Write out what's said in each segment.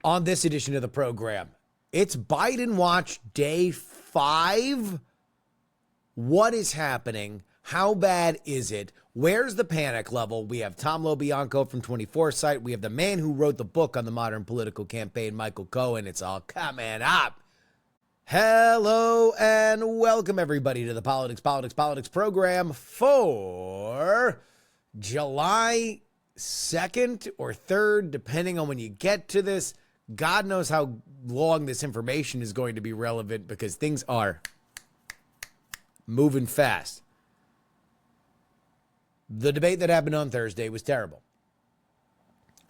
On this edition of the program, it's Biden Watch Day 5. What is happening? How bad is it? Where's the panic level? We have Tom LoBianco from 24 site. We have the man who wrote the book on the modern political campaign, Michael Cohen. It's all coming up. Hello and welcome everybody to the Politics program for July 2nd or 3rd, depending on when you get to this. God knows how long this information is going to be relevant because things are moving fast. The debate that happened on Thursday was terrible.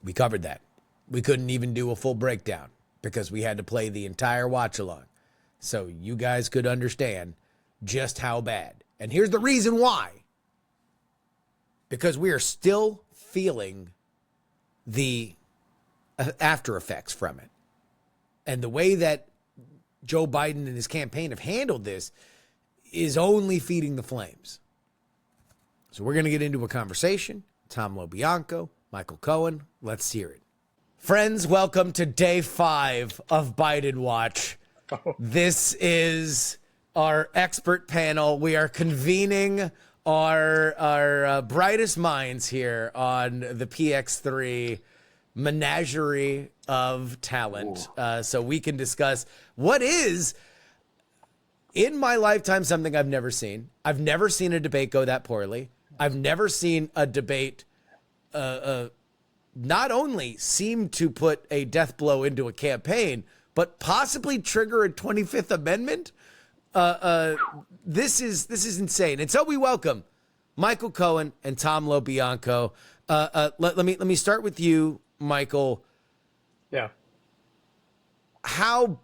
We covered that. We couldn't even do a full breakdown because we had to play the entire watch along. So you guys could understand just how bad. And here's the reason why. Because we are still feeling the after effects from it. And the way that Joe Biden and his campaign have handled this is only feeding the flames. So we're going to get into a conversation. Tom LoBianco, Michael Cohen, let's hear it. Friends, welcome to day 5 of Biden Watch. This is our expert panel. We are convening our brightest minds here on the PX3 menagerie of talent, so we can discuss what is, in my lifetime, something I've never seen. I've never seen a debate go that poorly. I've never seen a debate not only seem to put a death blow into a campaign, but possibly trigger a 25th Amendment. This is insane. And so we welcome Michael Cohen and Tom LoBianco. Let me start with you, Michael. Yeah. How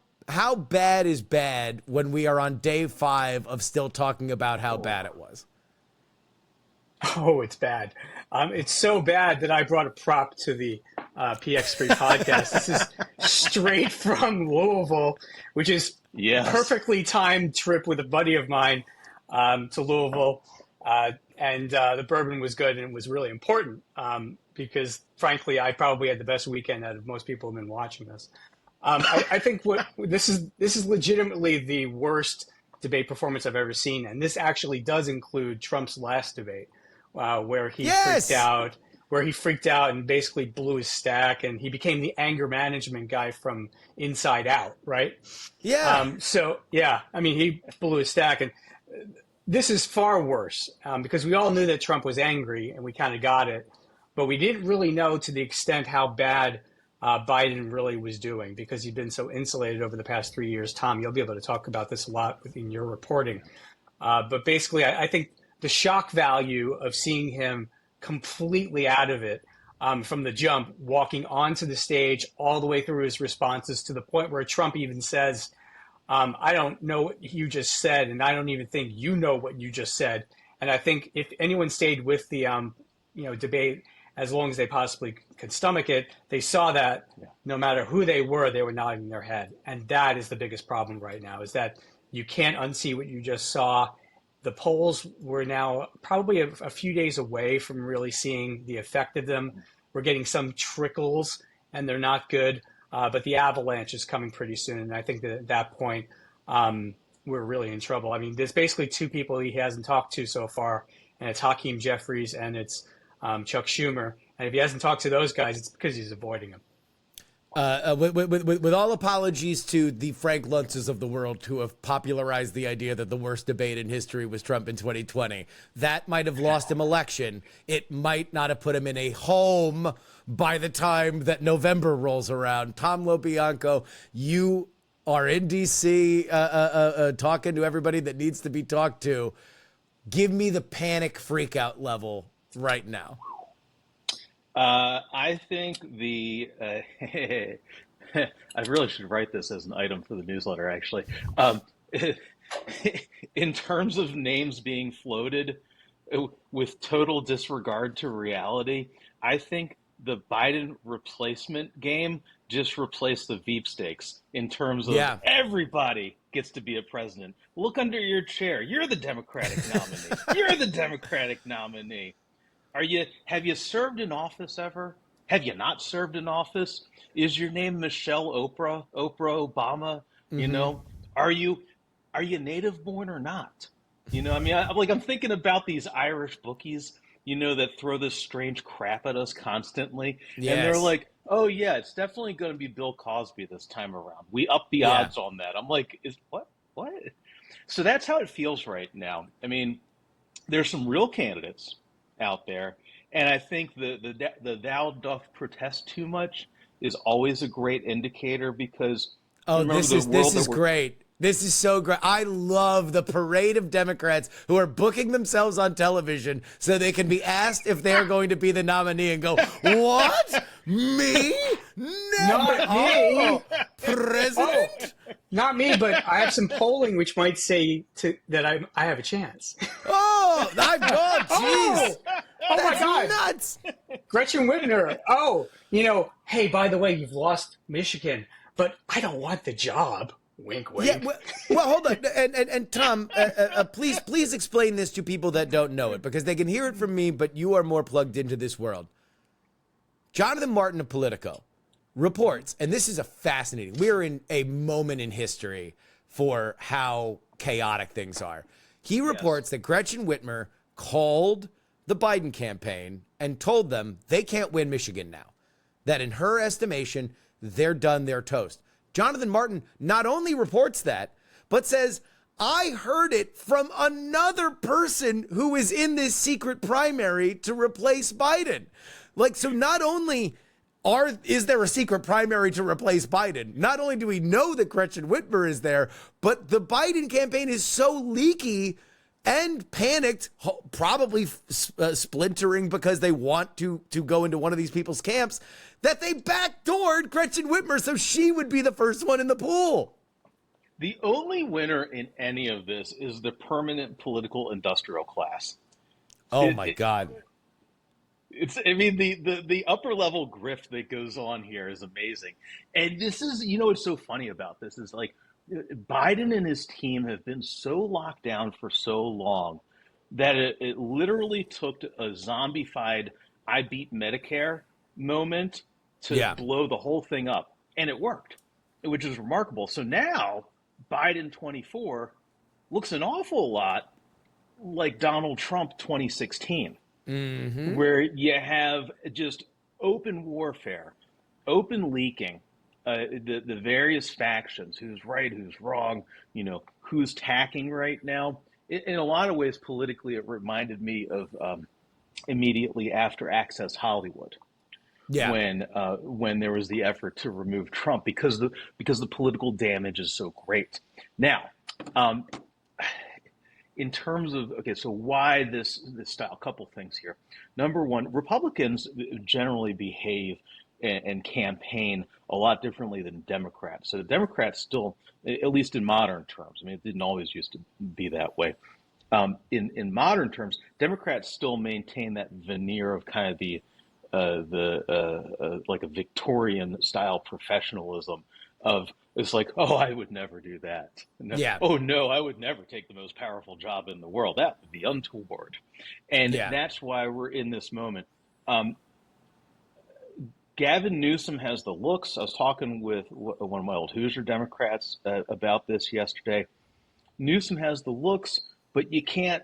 bad is bad when we are on day 5 of still talking about how bad it was? Oh, it's bad. It's so bad that I brought a prop to the PX3 podcast. This is straight from Louisville, which is a perfectly timed trip with a buddy of mine to Louisville. And the bourbon was good, and it was really important because, frankly, I probably had the best weekend out of most people who've been watching this. I think this is legitimately the worst debate performance I've ever seen, and this actually does include Trump's last debate, where he freaked out and basically blew his stack, and he became the anger management guy from Inside Out, right? Yeah. He blew his stack, and this is far worse because we all knew that Trump was angry, and we kind of got it, but we didn't really know to the extent how bad Biden really was doing because he'd been so insulated over the past 3 years. Tom, you'll be able to talk about this a lot in your reporting. But basically, I think the shock value of seeing him completely out of it from the jump, walking onto the stage all the way through his responses to the point where Trump even says, I don't know what you just said, and I don't even think you know what you just said. And I think if anyone stayed with the debate as long as they possibly could stomach it, they saw that no matter who they were nodding their head. And that is the biggest problem right now, is that you can't unsee what you just saw. The polls were now probably a few days away from really seeing the effect of them. We're getting some trickles, and they're not good. But the avalanche is coming pretty soon. And I think that at that point, we're really in trouble. I mean, there's basically 2 people he hasn't talked to so far, and it's Hakeem Jeffries and it's Chuck Schumer. And if he hasn't talked to those guys, it's because he's avoiding them. With all apologies to the Frank Luntzes of the world who have popularized the idea that the worst debate in history was Trump in 2020, that might have lost him election. It might not have put him in a home by the time that November rolls around. Tom LoBianco, you are in D.C. Talking to everybody that needs to be talked to. Give me the panic freakout level right now. I think I really should write this as an item for the newsletter, actually. In terms of names being floated with total disregard to reality, I think the Biden replacement game just replaced the Veep stakes in terms of everybody gets to be a president. Look under your chair. You're the Democratic nominee. You're the Democratic nominee. Have you served in office ever? Have you not served in office? Is your name Michelle Oprah Obama? You Mm-hmm. know, are you native born or not? I mean, I'm thinking about these Irish bookies, that throw this strange crap at us constantly, and they're Yes. like, "Oh yeah, it's definitely going to be Bill Cosby this time around. We up the Yeah. odds on that." I'm like, "Is what?" So that's how it feels right now. I mean, there's some real candidates out there, and I think the thou doth protest too much is always a great indicator because Oh, remember this the is this world that is we're great. This is so great. I love the parade of Democrats who are booking themselves on television so they can be asked if they're going to be the nominee and go, "What? Me? Never. Not Oh, me. Oh, president? not me, but I have some polling which might say that I have a chance. Oh, Oh, jeez. oh my That's God. nuts." Gretchen Whitmer. Oh, hey, by the way, you've lost Michigan, but I don't want the job. Wink, Yeah, wink. well, hold on, and Tom, please explain this to people that don't know it because they can hear it from me, but you are more plugged into this world. Jonathan Martin of Politico reports, and this is a fascinating. We are in a moment in history for how chaotic things are. He reports that Gretchen Whitmer called the Biden campaign and told them they can't win Michigan now. That in her estimation, they're done, they're toast. Jonathan Martin not only reports that, but says, I heard it from another person who is in this secret primary to replace Biden. Like, so not only is there a secret primary to replace Biden, not only do we know that Gretchen Whitmer is there, but the Biden campaign is so leaky and panicked, probably splintering because they want to go into one of these people's camps, that they backdoored Gretchen Whitmer so she would be the first one in the pool. The only winner in any of this is the permanent political industrial class. Oh It, my it, God. I mean, the upper level grift that goes on here is amazing. And this is, what's so funny about this is like Biden and his team have been so locked down for so long that it literally took a zombified I beat Medicare moment to Yeah. blow the whole thing up. And it worked, which is remarkable. So now Biden 24 looks an awful lot like Donald Trump 2016, where you have just open warfare, open leaking, the various factions, who's right, who's wrong, who's tacking right now. In a lot of ways, politically, it reminded me of immediately after Access Hollywood, Yeah. when there was the effort to remove Trump because the political damage is so great. Now, in terms of so why this style? A couple things here. Number one, Republicans generally behave and campaign a lot differently than Democrats. So the Democrats still, at least in modern terms, I mean, it didn't always used to be that way. In modern terms, Democrats still maintain that veneer of kind of the like a Victorian style professionalism of it's like, oh, I would never do that. No, Yeah. oh no, I would never take the most powerful job in the world. That would be untoward. And Yeah. that's why we're in this moment. Gavin Newsom has the looks. I was talking with one of my old Hoosier Democrats about this yesterday. Newsom has the looks, but you can't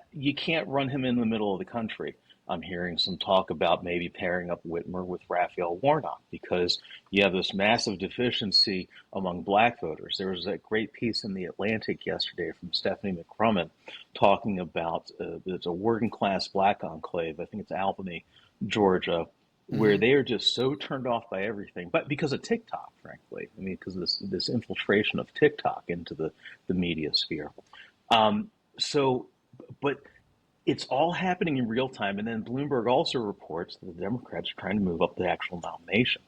run him in the middle of the country. I'm hearing some talk about maybe pairing up Whitmer with Raphael Warnock because you have this massive deficiency among black voters. There was that great piece in The Atlantic yesterday from Stephanie McCrummen talking about it's a working class black enclave. I think it's Albany, Georgia, where they are just so turned off by everything, but because of TikTok, frankly. I mean, because of this infiltration of TikTok into the media sphere. But it's all happening in real time. And then Bloomberg also reports that the Democrats are trying to move up the actual nomination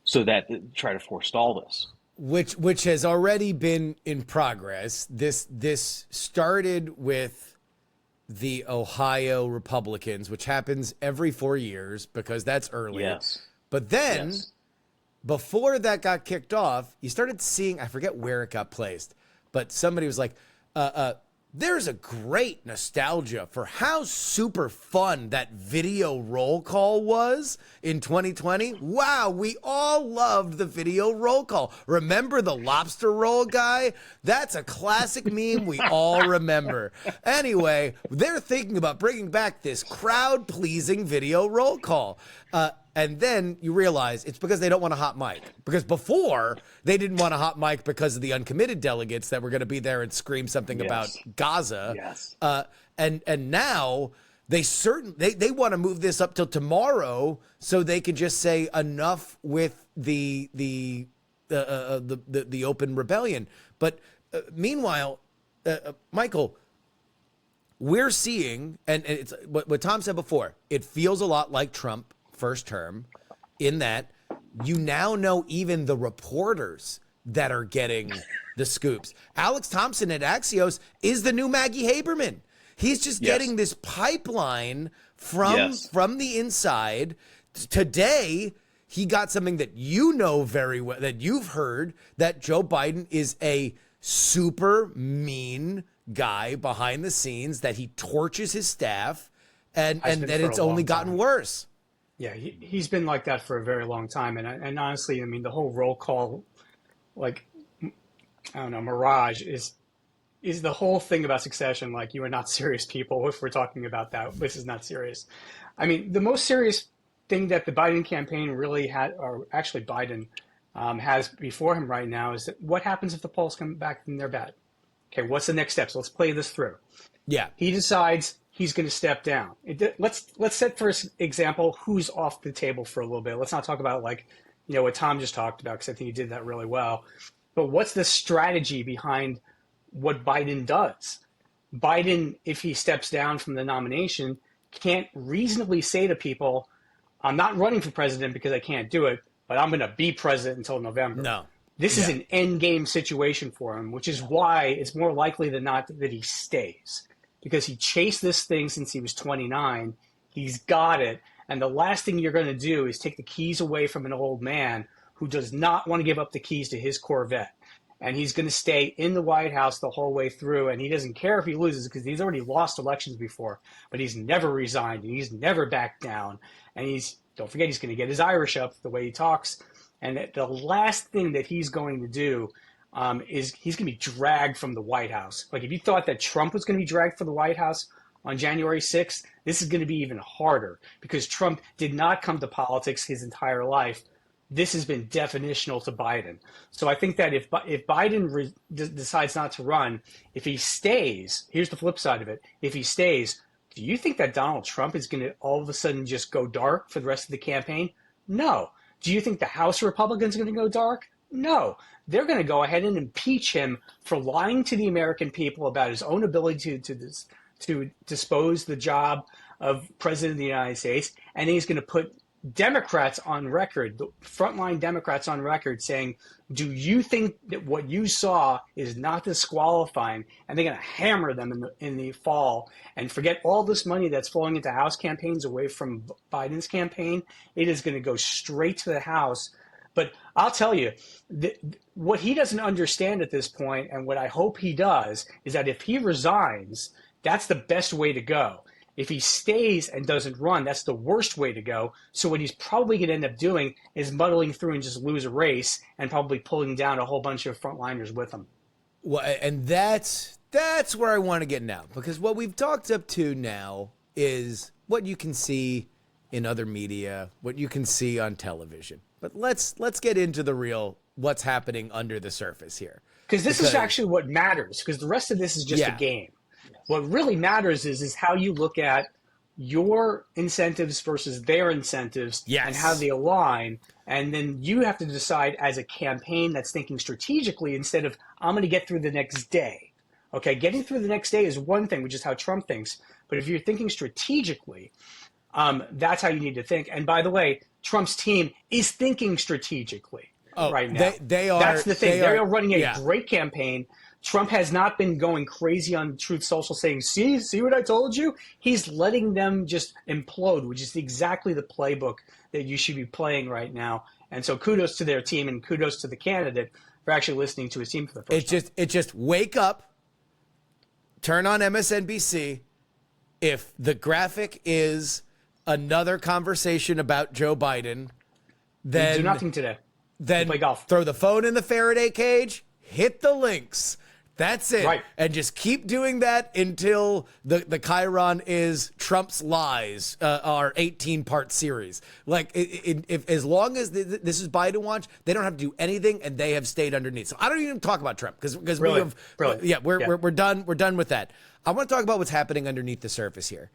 so that try to forestall this. Which has already been in progress. This started with the Ohio Republicans, which happens every 4 years because that's early. Yes. But then before that got kicked off, you started seeing, I forget where it got placed, but somebody was like, there's a great nostalgia for how super fun that video roll call was in 2020. Wow, we all loved the video roll call. Remember the lobster roll guy? That's a classic meme we all remember. Anyway, they're thinking about bringing back this crowd-pleasing video roll call. And then you realize it's because they don't want a hot mic. Because before, they didn't want a hot mic because of the uncommitted delegates that were going to be there and scream something about Gaza. Yes. And now they want to move this up till tomorrow so they can just say enough with the open rebellion. But meanwhile, Michael, we're seeing, and it's what Tom said before, it feels a lot like Trump first term in that you now know even the reporters that are getting the scoops. Alex Thompson at Axios is the new Maggie Haberman. He's just getting this pipeline from the inside. Today, he got something that you know very well, that you've heard, that Joe Biden is a super mean guy behind the scenes, that he torches his staff, and that it's only gotten worse. Yeah, he's been like that for a very long time. And honestly, I mean, the whole roll call, like, I don't know, mirage is the whole thing about succession. Like, you are not serious people if we're talking about that. This is not serious. I mean, the most serious thing that the Biden campaign really had, or actually Biden has before him right now, is that what happens if the polls come back and they're bad? Okay, what's the next steps? Let's play this through. Yeah. He decides he's going to step down. Let's set, for example, who's off the table for a little bit. Let's not talk about, like, you know, what Tom just talked about, because I think he did that really well. But what's the strategy behind what Biden does? Biden, if he steps down from the nomination, can't reasonably say to people, I'm not running for president because I can't do it, but I'm going to be president until November. No. This is an end game situation for him, which is why it's more likely than not that he stays. Because he chased this thing since he was 29. He's got it. And the last thing you're going to do is take the keys away from an old man who does not want to give up the keys to his Corvette. And he's going to stay in the White House the whole way through. And he doesn't care if he loses, because he's already lost elections before. But he's never resigned, and he's never backed down. And don't forget, he's going to get his Irish up the way he talks. And the last thing that he's going to do is he's going to be dragged from the White House. Like, if you thought that Trump was going to be dragged from the White House on January 6th, this is going to be even harder, because Trump did not come to politics his entire life. This has been definitional to Biden. So I think that if Biden decides not to run, if he stays, here's the flip side of it. If he stays, do you think that Donald Trump is going to all of a sudden just go dark for the rest of the campaign? No. Do you think the House Republicans are going to go dark? No. They're going to go ahead and impeach him for lying to the American people about his own ability to dispose the job of President of the United States. And he's going to put Democrats on record, the frontline Democrats on record, saying, do you think that what you saw is not disqualifying? And they're going to hammer them in the fall and forget all this money that's flowing into House campaigns away from Biden's campaign. It is going to go straight to the House. But I'll tell you, what he doesn't understand at this point, and what I hope he does, is that if he resigns, that's the best way to go. If he stays and doesn't run, that's the worst way to go. So what he's probably going to end up doing is muddling through and just lose a race, and probably pulling down a whole bunch of frontliners with him. Well, and that's where I want to get now, because what we've talked up to now is what you can see in other media, what you can see on television. But let's get into the real what's happening under the surface here. Because this is actually what matters, because the rest of this is just a game. What really matters is how you look at your incentives versus their incentives, and how they align. And then you have to decide, as a campaign that's thinking strategically, instead of, I'm going to get through the next day. Okay, getting through the next day is one thing, which is how Trump thinks. But if you're thinking strategically, that's how you need to think. And by the way, Trump's team is thinking strategically right now. They are. That's the thing. They are running a great campaign. Trump has not been going crazy on Truth Social saying, see what I told you? He's letting them just implode, which is exactly the playbook that you should be playing right now. And so kudos to their team, and kudos to the candidate for actually listening to his team for the first time. It's just wake up, turn on MSNBC. If the graphic is another conversation about Joe Biden, then do nothing today. Then play golf. Throw the phone in the Faraday cage, hit the links. That's it. Right. And just keep doing that until the Chiron is Trump's Lies, our 18-part series. Like, if as long as this is Biden watch, they don't have to do anything, and they have stayed underneath. So I don't even talk about Trump because we have, we're done. We're done with that. I want to talk about what's happening underneath the surface here.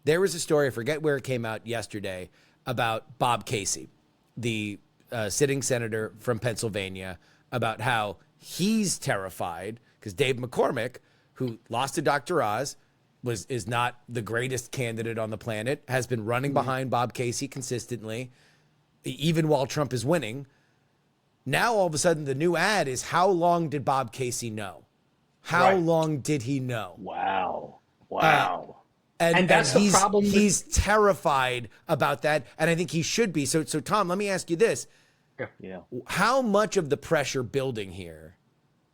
There was a story, I forget where it came out yesterday, about Bob Casey, the sitting senator from Pennsylvania, about how he's terrified because Dave McCormick, who lost to Dr. Oz, is not the greatest candidate on the planet, has been running behind Bob Casey consistently, even while Trump is winning. Now, all of a sudden, the new ad is, how long did Bob Casey know? How long did he know? Wow. And that's the problem. He's terrified about that, and I think he should be. So Tom, let me ask you this. Yeah. How much of the pressure building here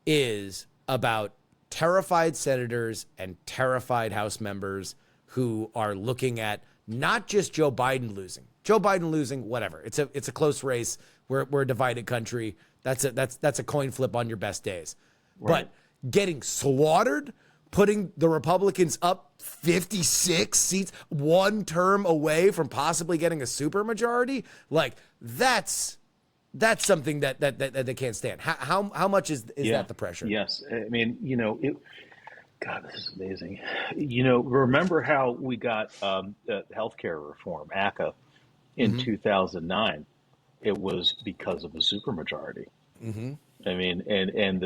is about terrified senators and terrified House members who are looking at not just Joe Biden losing, whatever. It's a close race. We're a divided country. That's a coin flip on your best days. Right. But getting slaughtered, putting the Republicans up 56 seats, one term away from possibly getting a supermajority, like that's something that they can't stand. How much is that the pressure? Yes. I mean, God, this is amazing. Remember how we got healthcare reform, ACA, in 2009? It was because of a supermajority. I mean, and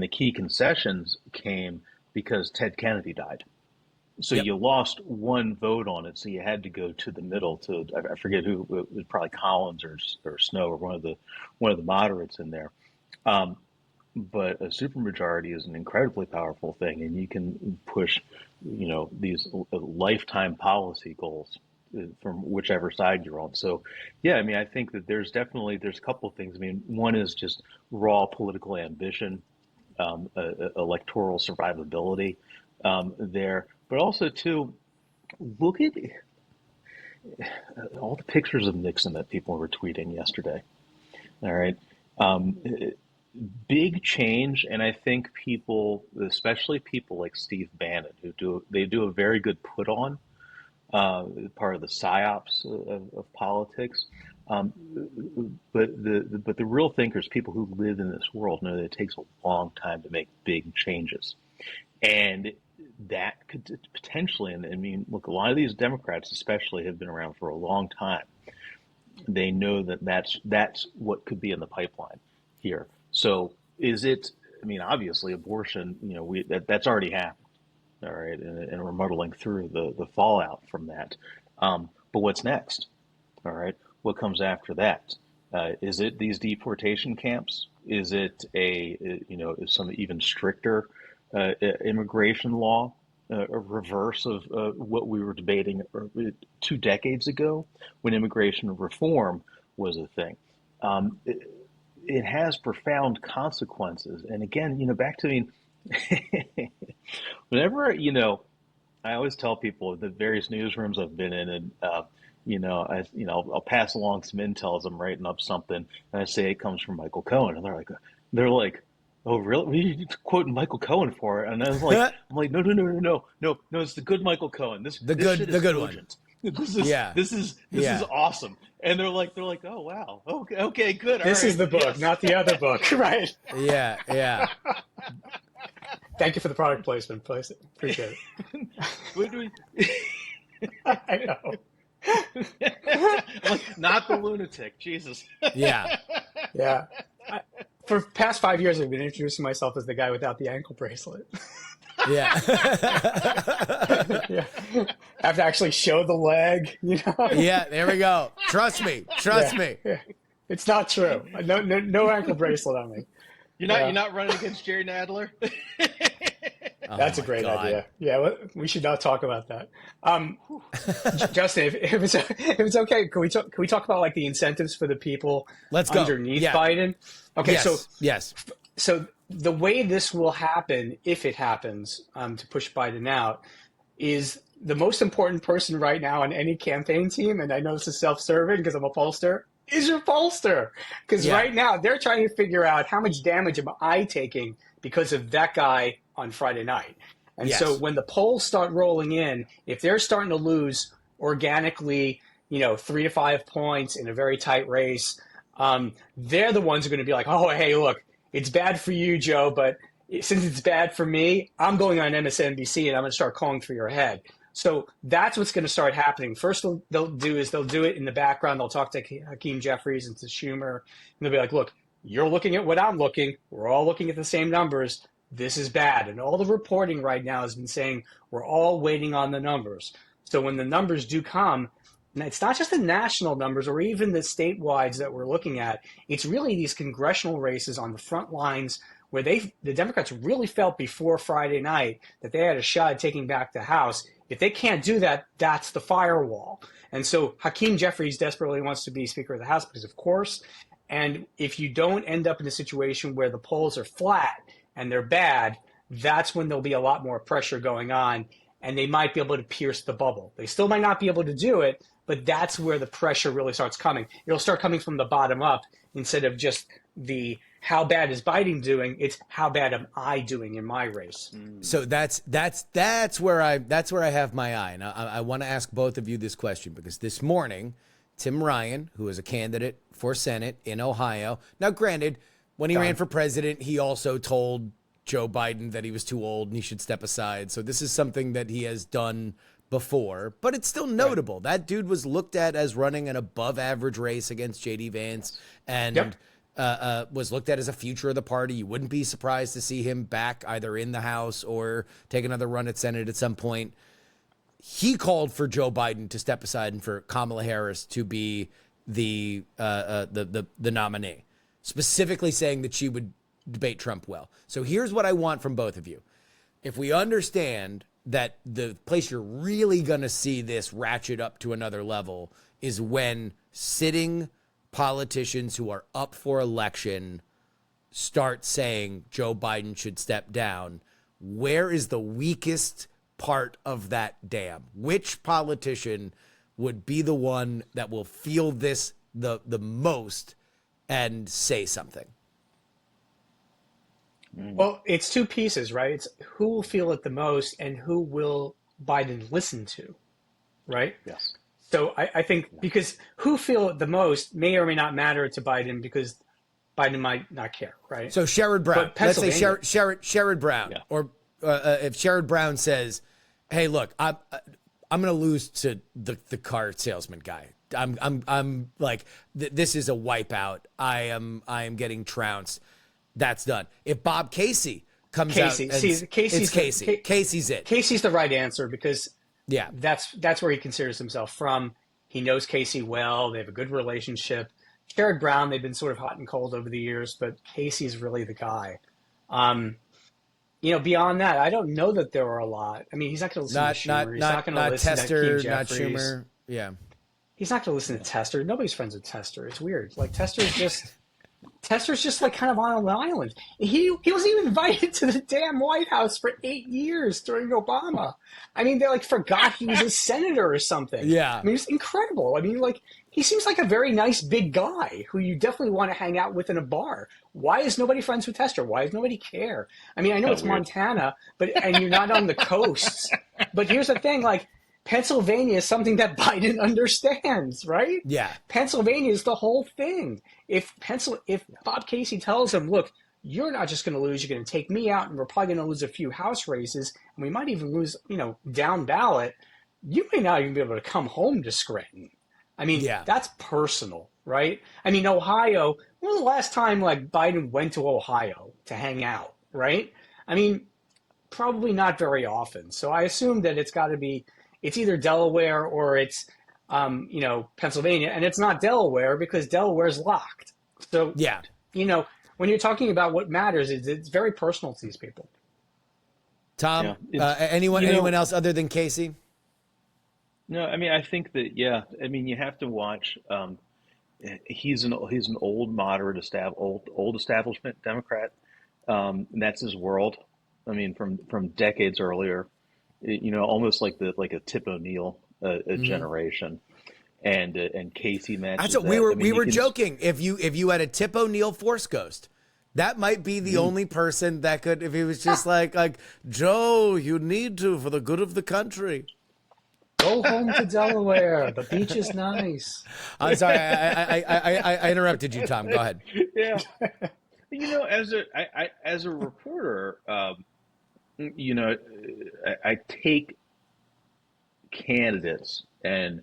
the key concessions came because Ted Kennedy died. So you lost one vote on it, so you had to go to the middle. I forget who, it was probably Collins or Snow or one of the moderates in there. But a supermajority is an incredibly powerful thing, and you can push, these lifetime policy goals from whichever side you're on. So, yeah, I mean, I think that there's a couple of things. I mean, one is just raw political ambition, electoral survivability there. But also, too, look at all the pictures of Nixon that people were tweeting yesterday. All right. Big change. And I think people, especially people like Steve Bannon, they do a very good put on, part of the psyops of politics. But the real thinkers, people who live in this world, know that it takes a long time to make big changes. And that could potentially, and I mean, look, a lot of these Democrats especially have been around for a long time. They know that's what could be in the pipeline here. So is it, I mean, obviously abortion, that's already happened. All right. And we're muddling through the fallout from that. But what's next? All right. What comes after that? Is it these deportation camps? Is it some even stricter immigration law, a reverse of what we were debating 2 decades ago when immigration reform was a thing? It has profound consequences. And again, back to whenever, I always tell people the various newsrooms I've been in, and I'll pass along some intel as I'm writing up something, and I say it comes from Michael Cohen, and they're like, oh, really? What are you quoting Michael Cohen for? And I was like, no, it's the good Michael Cohen. The good one. This is awesome. And they're like, oh wow, okay, good. This is the book, not the other book, right? Yeah. Thank you for the product placement, please. Appreciate it. I know. Not the lunatic, Jesus. Yeah. For the past 5 years, I've been introducing myself as the guy without the ankle bracelet. Yeah. Yeah. I have to actually show the leg, Yeah, there we go. Trust me. Yeah. It's not true. No ankle bracelet on me. You're not running against Jerry Nadler? That's a great idea. Yeah, we should not talk about that. Justin, if it's okay, can we talk about like the incentives for the people Let's go. underneath Biden? Okay, yes. So the way this will happen, if it happens, to push Biden out, is the most important person right now on any campaign team, and I know this is self-serving because I'm a pollster, is your pollster. Because Yeah. right now they're trying to figure out how much damage am I taking because of that guy on Friday night. And so Yes. when the polls start rolling in, if they're starting to lose organically, 3 to 5 points in a very tight race, they're the ones who are going to be like, oh, hey, look, it's bad for you, Joe, but since it's bad for me, I'm going on MSNBC and I'm going to start calling for your head. So that's what's going to start happening. First, they'll do it in the background. They'll talk to Hakeem Jeffries and to Schumer, and they'll be like, look, you're looking at what I'm looking. We're all looking at the same numbers. This is bad. And all the reporting right now has been saying we're all waiting on the numbers. So when the numbers do come, and it's not just the national numbers or even the statewide that we're looking at. It's really these congressional races on the front lines where the Democrats really felt before Friday night that they had a shot at taking back the House. If they can't do that, that's the firewall. And so Hakeem Jeffries desperately wants to be Speaker of the House because, of course, and if you don't end up in a situation where the polls are flat and they're bad, that's when there'll be a lot more pressure going on and they might be able to pierce the bubble. They still might not be able to do it, but that's where the pressure really starts coming. It'll start coming from the bottom up instead of just the how bad is Biden doing? It's how bad am I doing in my race? So that's where I have my eye, and I want to ask both of you this question because this morning, Tim Ryan, who is a candidate for Senate in Ohio, now granted, when he ran for president, he also told Joe Biden that he was too old and he should step aside. So this is something that he has done before, but it's still notable. Right. That dude was looked at as running an above average race against J.D. Vance and was looked at as a future of the party. You wouldn't be surprised to see him back either in the House or take another run at Senate at some point. He called for Joe Biden to step aside and for Kamala Harris to be the nominee, specifically saying that she would debate Trump well. So here's what I want from both of you. If we understand that the place you're really going to see this ratchet up to another level is when sitting politicians who are up for election start saying Joe Biden should step down, where is the weakest part of that dam? Which politician would be the one that will feel this the most and say something? Well, it's two pieces, right? It's who will feel it the most and who will Biden listen to, right? Yes. So I think because who feel it the most may or may not matter to Biden because Biden might not care, right? So Sherrod Brown, let's say Sherrod Brown, or if Sherrod Brown says, "Hey, look, I'm going to lose to the car salesman guy. I'm like this is a wipeout. I am getting trounced. That's done." If Bob Casey comes out, Casey's it. Casey's the right answer because yeah, that's where he considers himself from. He knows Casey well. They have a good relationship. Sherrod Brown, they've been sort of hot and cold over the years, but Casey's really the guy. Beyond that, I don't know that there are a lot. I mean, he's not going to listen to Schumer. He's not going to listen to Hakeem Jeffries. Not Schumer. Yeah. He's not going to listen to Tester. Nobody's friends with Tester. It's weird. Like Tester's just like kind of on an island. He wasn't even invited to the damn White House for 8 years during Obama. I mean, they like forgot he was a senator or something. Yeah. I mean, it's incredible. I mean, like he seems like a very nice big guy who you definitely want to hang out with in a bar. Why is nobody friends with Tester? Why does nobody care? I mean, I know it's weird. Montana, and you're not on the coasts. But here's the thing, like Pennsylvania is something that Biden understands, right? Yeah. Pennsylvania is the whole thing. If Bob Casey tells him, look, you're not just going to lose, you're going to take me out, and we're probably going to lose a few House races, and we might even lose, down ballot, you may not even be able to come home to Scranton. I mean, that's personal, right? I mean, Ohio, when was the last time like Biden went to Ohio to hang out, right? I mean, probably not very often. So I assume that it's either Delaware or it's, Pennsylvania, and it's not Delaware because Delaware's locked. So, when you're talking about what matters, it's very personal to these people. Tom, anyone else other than Casey? No, I mean, I think that, you have to watch. He's an old moderate old establishment Democrat And that's his world. I mean, from decades earlier, almost like a Tip O'Neill a generation, and Casey matches That's what that. I mean, we you were can, joking. If you had a Tip O'Neill Force Ghost, that might be the only person that could, if he was just like Joe, you need to for the good of the country. Go home to Delaware. The beach is nice. I'm sorry, I interrupted you, Tom. Go ahead. yeah. As a reporter, I take candidates and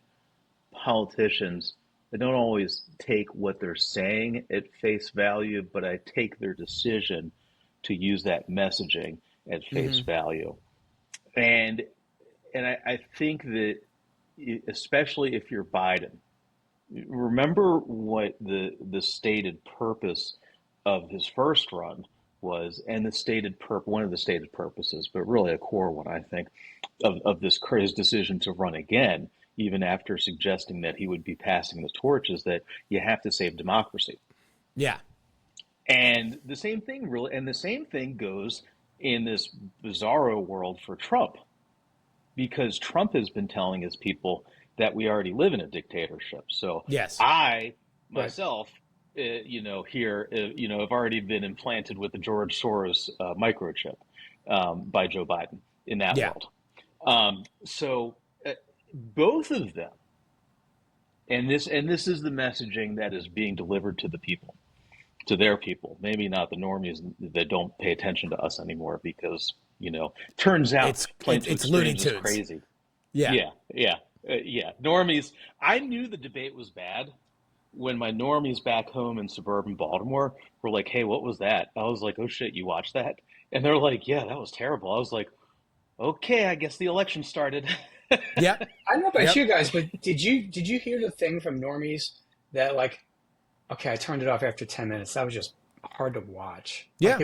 politicians. I don't always take what they're saying at face value, but I take their decision to use that messaging at face value. And I think that, especially if you're Biden, remember what the stated purpose of his first run was, and one of the stated purposes, but really a core one, I think, of his decision to run again, even after suggesting that he would be passing the torch, is that you have to save democracy. Yeah. And the same thing goes in this bizarro world for Trump, because Trump has been telling his people that we already live in a dictatorship. So yes, I myself, here, have already been implanted with the George Soros microchip by Joe Biden in that world. So both of them, and this is the messaging that is being delivered to the people, to their people. Maybe not the normies that don't pay attention to us anymore, because turns out it's Looney Tunes. Is crazy. Yeah. Normies. I knew the debate was bad when my normies back home in suburban Baltimore were like, "Hey, what was that?" I was like, "Oh shit, you watched that?" And they're like, "Yeah, that was terrible." I was like, "Okay, I guess the election started." Yeah. I don't know about you guys, but did you hear the thing from normies that okay, I turned it off after 10 minutes. That was just hard to watch. Yeah.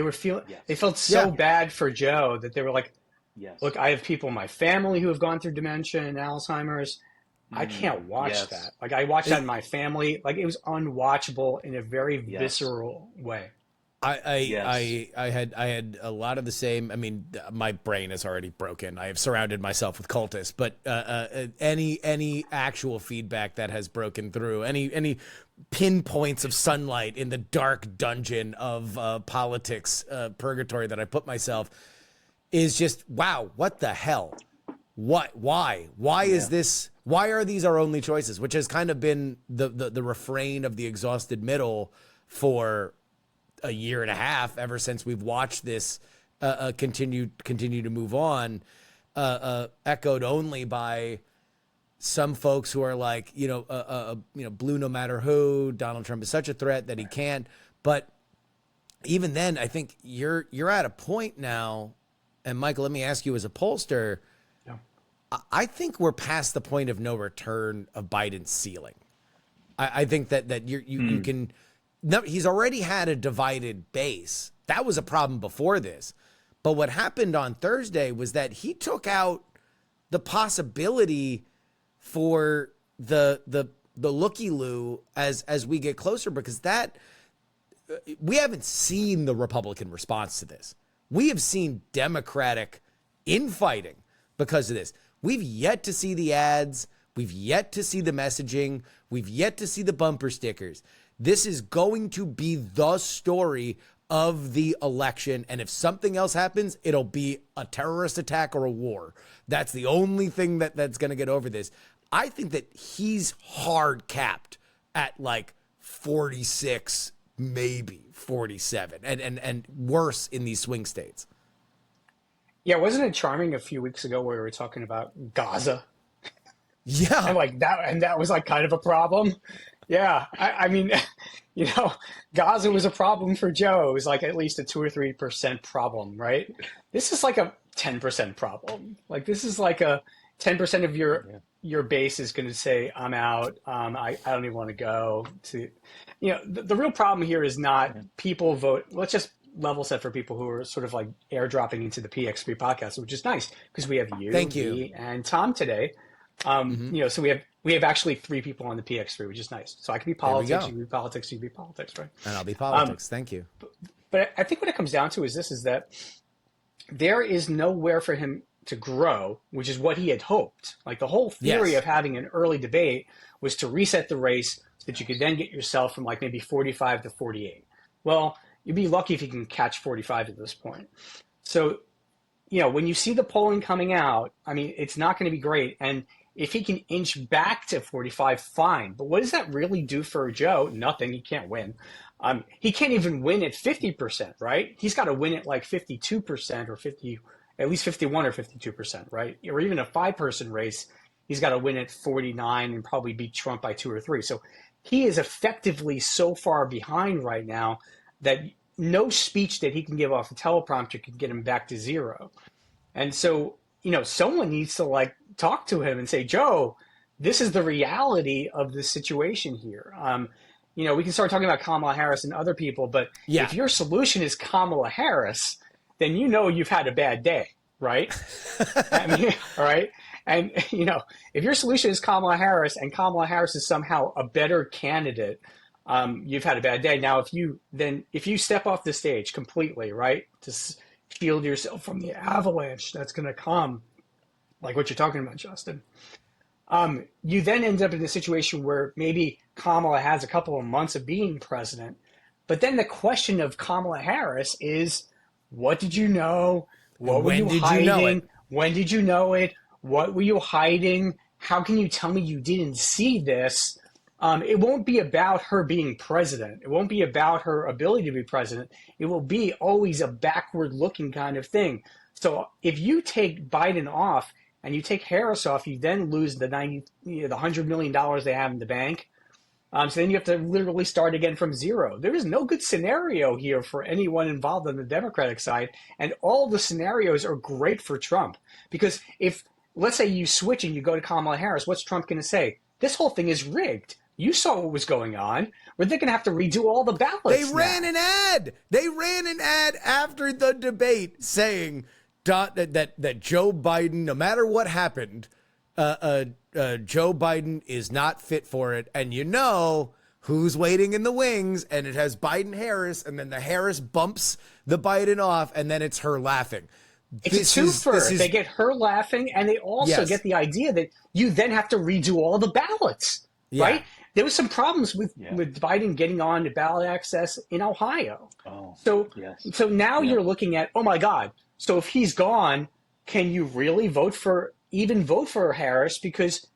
They felt so bad for Joe that they were like, yes. Look, I have people in my family who have gone through dementia and Alzheimer's. I can't watch that. I watched that in my family. It was unwatchable in a very visceral way. I had a lot of the same. I mean, my brain is already broken. I have surrounded myself with cultists, but any actual feedback that has broken through, any pinpoints of sunlight in the dark dungeon of politics purgatory that I put myself, is just, wow, what the hell? Why is this? Why are these our only choices? Which has kind of been the refrain of the exhausted middle for a year and a half, ever since we've watched this continue to move on, echoed only by some folks who are like, blue no matter who. Donald Trump is such a threat that he can't. But even then, I think you're at a point now, and Michael, let me ask you as a pollster, I think we're past the point of no return of Biden's ceiling. I think that you can. No, he's already had a divided base. That was a problem before this. But what happened on Thursday was that he took out the possibility for the looky-loo as we get closer, because that we haven't seen the Republican response to this. We have seen Democratic infighting because of this. We've yet to see the ads. We've yet to see the messaging. We've yet to see the bumper stickers. This is going to be the story of the election. And if something else happens, it'll be a terrorist attack or a war. That's the only thing that's going to get over this. I think that he's hard capped at 46, maybe 47, and worse in these swing states. Yeah, wasn't it charming a few weeks ago where we were talking about Gaza? Yeah. And that was kind of a problem. Yeah. I mean, Gaza was a problem for Joe. It was at least a 2 or 3% problem, right? This is a 10% problem. This is a 10% of your base is going to say, I'm out. I don't even want to go to, the real problem here is not people vote. Let's just level set for people who are sort of airdropping into the PX3 podcast, which is nice because we have Thank you. me, and Tom today. So we have actually 3 people on the PX3, which is nice. So I can be politics, you can be politics, you can be politics, right? And I'll be politics. Thank you. But I think what it comes down to is this, is that there is nowhere for him to grow, which is what he had hoped. Like the whole theory Yes. of having an early debate was to reset the race so that you could then get yourself from like maybe 45 to 48. Well, you'd be lucky if you can catch 45 at this point. So, when you see the polling coming out, I mean, it's not going to be great. And if he can inch back to 45, fine. But what does that really do for Joe? Nothing. He can't win. He can't even win at 50%, right? He's got to win at like 52% or 50, at least 51 or 52%, right? Or even a 5-person race, he's got to win at 49 and probably beat Trump by 2 or 3. So he is effectively so far behind right now that no speech that he can give off a teleprompter can get him back to 0. And so, someone needs to like talk to him and say, Joe, this is the reality of the situation here. We can start talking about Kamala Harris and other people, but if your solution is Kamala Harris, then you've had a bad day, right? I mean, all right. And, if your solution is Kamala Harris and Kamala Harris is somehow a better candidate, you've had a bad day. Now, if you step off the stage completely, right, to shield yourself from the avalanche that's going to come, like what you're talking about, Justin, you then end up in a situation where maybe Kamala has a couple of months of being president, but then the question of Kamala Harris is, what did you know? What were you hiding? When did you know it? What were you hiding? How can you tell me you didn't see this? It won't be about her being president. It won't be about her ability to be president. It will be always a backward-looking kind of thing. So if you take Biden off and you take Harris off, you then lose the $100 million they have in the bank. So then you have to literally start again from 0. There is no good scenario here for anyone involved on the Democratic side, and all the scenarios are great for Trump. Because if, let's say you switch and you go to Kamala Harris, what's Trump going to say? This whole thing is rigged. You saw what was going on. They're going to have to redo all the ballots. They ran an ad. They ran an ad after the debate saying that Joe Biden, no matter what happened, Joe Biden is not fit for it. And who's waiting in the wings, and it has Biden-Harris, and then the Harris bumps the Biden off, and then it's her laughing. It's a twofer. They get her laughing, and they also get the idea that you then have to redo all the ballots, right? There was some problems with Biden getting on to ballot access in Ohio. So now you're looking at, oh my God. So if he's gone, can you really vote for Harris? Because,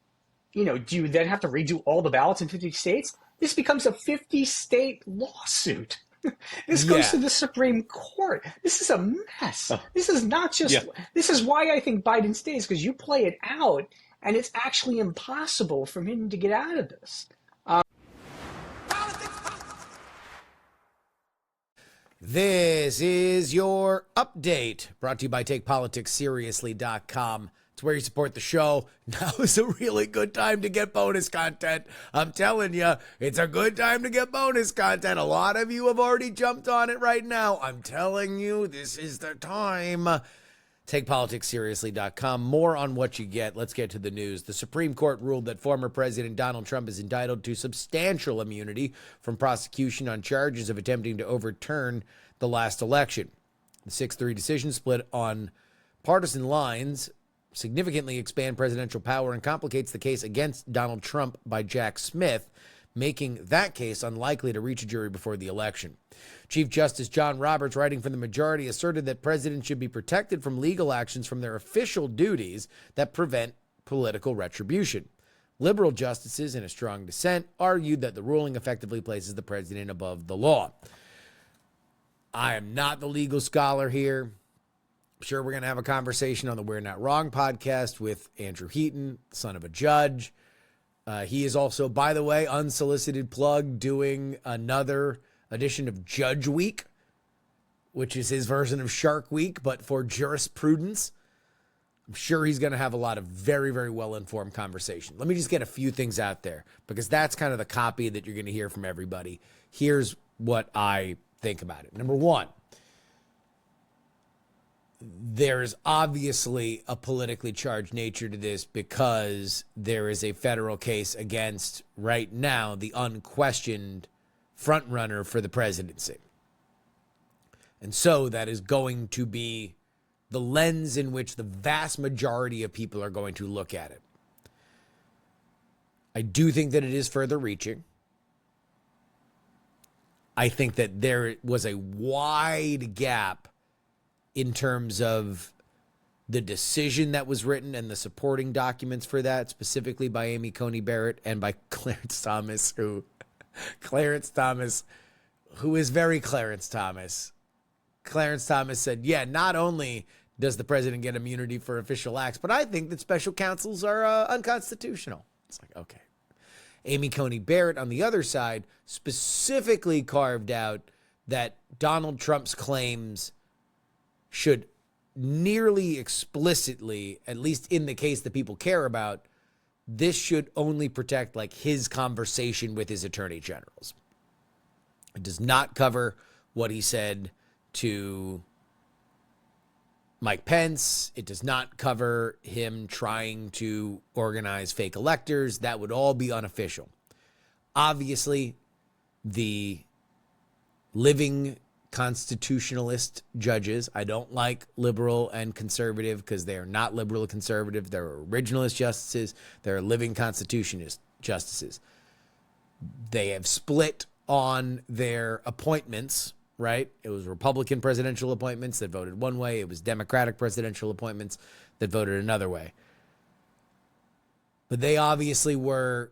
do you then have to redo all the ballots in 50 states? This becomes a 50-state lawsuit. This goes to the Supreme Court. This is a mess. This is not just, this is why I think Biden stays, because you play it out and it's actually impossible for him to get out of this. This is your update, brought to you by TakePoliticsSeriously.com. It's where you support the show. Now is a really good time to get bonus content. I'm telling you, it's a good time to get bonus content. A lot of you have already jumped on it right now. I'm telling you, this is the time. TakePoliticsSeriously.com. More on what you get. Let's get to the news. The Supreme Court ruled that former President Donald Trump is entitled to substantial immunity from prosecution on charges of attempting to overturn the last election. The 6-3 decision, split on partisan lines, significantly expand presidential power and complicates the case against Donald Trump by Jack Smith, making that case unlikely to reach a jury before the election. Chief Justice John Roberts, writing for the majority, asserted that presidents should be protected from legal actions from their official duties that prevent political retribution. Liberal justices, in a strong dissent, argued that the ruling effectively places the president above the law. I am not the legal scholar here. I'm sure we're going to have a conversation on the We're Not Wrong podcast with Andrew Heaton, son of a judge. He is also, by the way, unsolicited plug, doing another edition of Judge Week, which is his version of Shark Week, but for jurisprudence. I'm sure he's going to have a lot of very, very well-informed conversation. Let me just get a few things out there, because that's kind of the copy that you're going to hear from everybody. Here's what I think about it. Number one, there's obviously a politically charged nature to this because there is a federal case against, right now, the unquestioned frontrunner for the presidency. And so that is going to be the lens in which the vast majority of people are going to look at it. I do think that it is further reaching. I think that there was a wide gap in terms of the decision that was written and the supporting documents for that, specifically by Amy Coney Barrett and by Clarence Thomas, who is very Clarence Thomas. Clarence Thomas said, yeah, not only does the president get immunity for official acts, but I think that special counsels are unconstitutional. It's like, okay. Amy Coney Barrett, on the other side, specifically carved out that Donald Trump's claims should nearly explicitly, at least in the case that people care about, this should only protect like his conversation with his attorney generals. It does not cover what he said to Mike Pence. It does not cover him trying to organize fake electors. That would all be unofficial. Obviously, the living constitutionalist judges, I don't like liberal and conservative because they are not liberal and conservative. They're originalist justices. They're living constitutionalist justices. They have split on their appointments, right? It was Republican presidential appointments that voted one way. It was Democratic presidential appointments that voted another way. But they obviously were,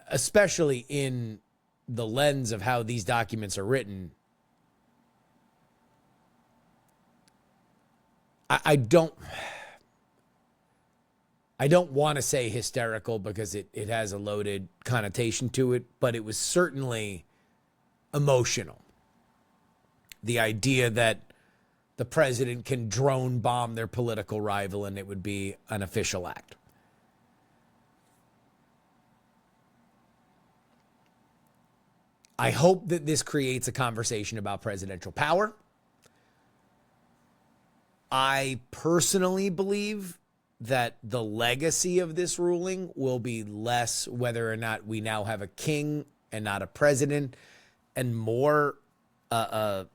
especially in the lens of how these documents are written, I don't want to say hysterical because it has a loaded connotation to it, but it was certainly emotional. The idea that the president can drone bomb their political rival and it would be an official act. I hope that this creates a conversation about presidential power. I personally believe that the legacy of this ruling will be less whether or not we now have a king and not a president, and more a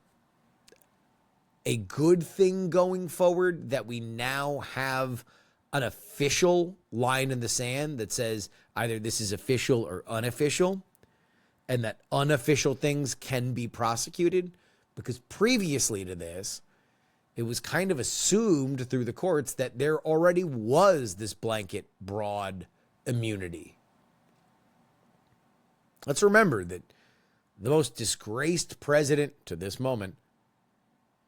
good thing going forward that we now have an official line in the sand that says either this is official or unofficial, and that unofficial things can be prosecuted. Because previously to this, it was kind of assumed through the courts that there already was this blanket broad immunity. Let's remember that the most disgraced president to this moment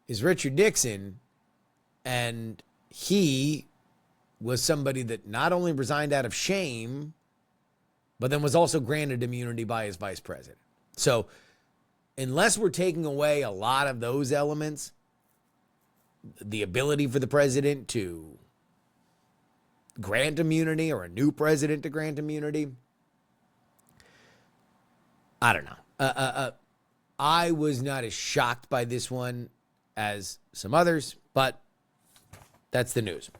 is Richard Nixon, and he was somebody that not only resigned out of shame, but then was also granted immunity by his vice president. So unless we're taking away a lot of those elements, the ability for the president to grant immunity or a new president to grant immunity, I don't know. I was not as shocked by this one as some others, but that's the news.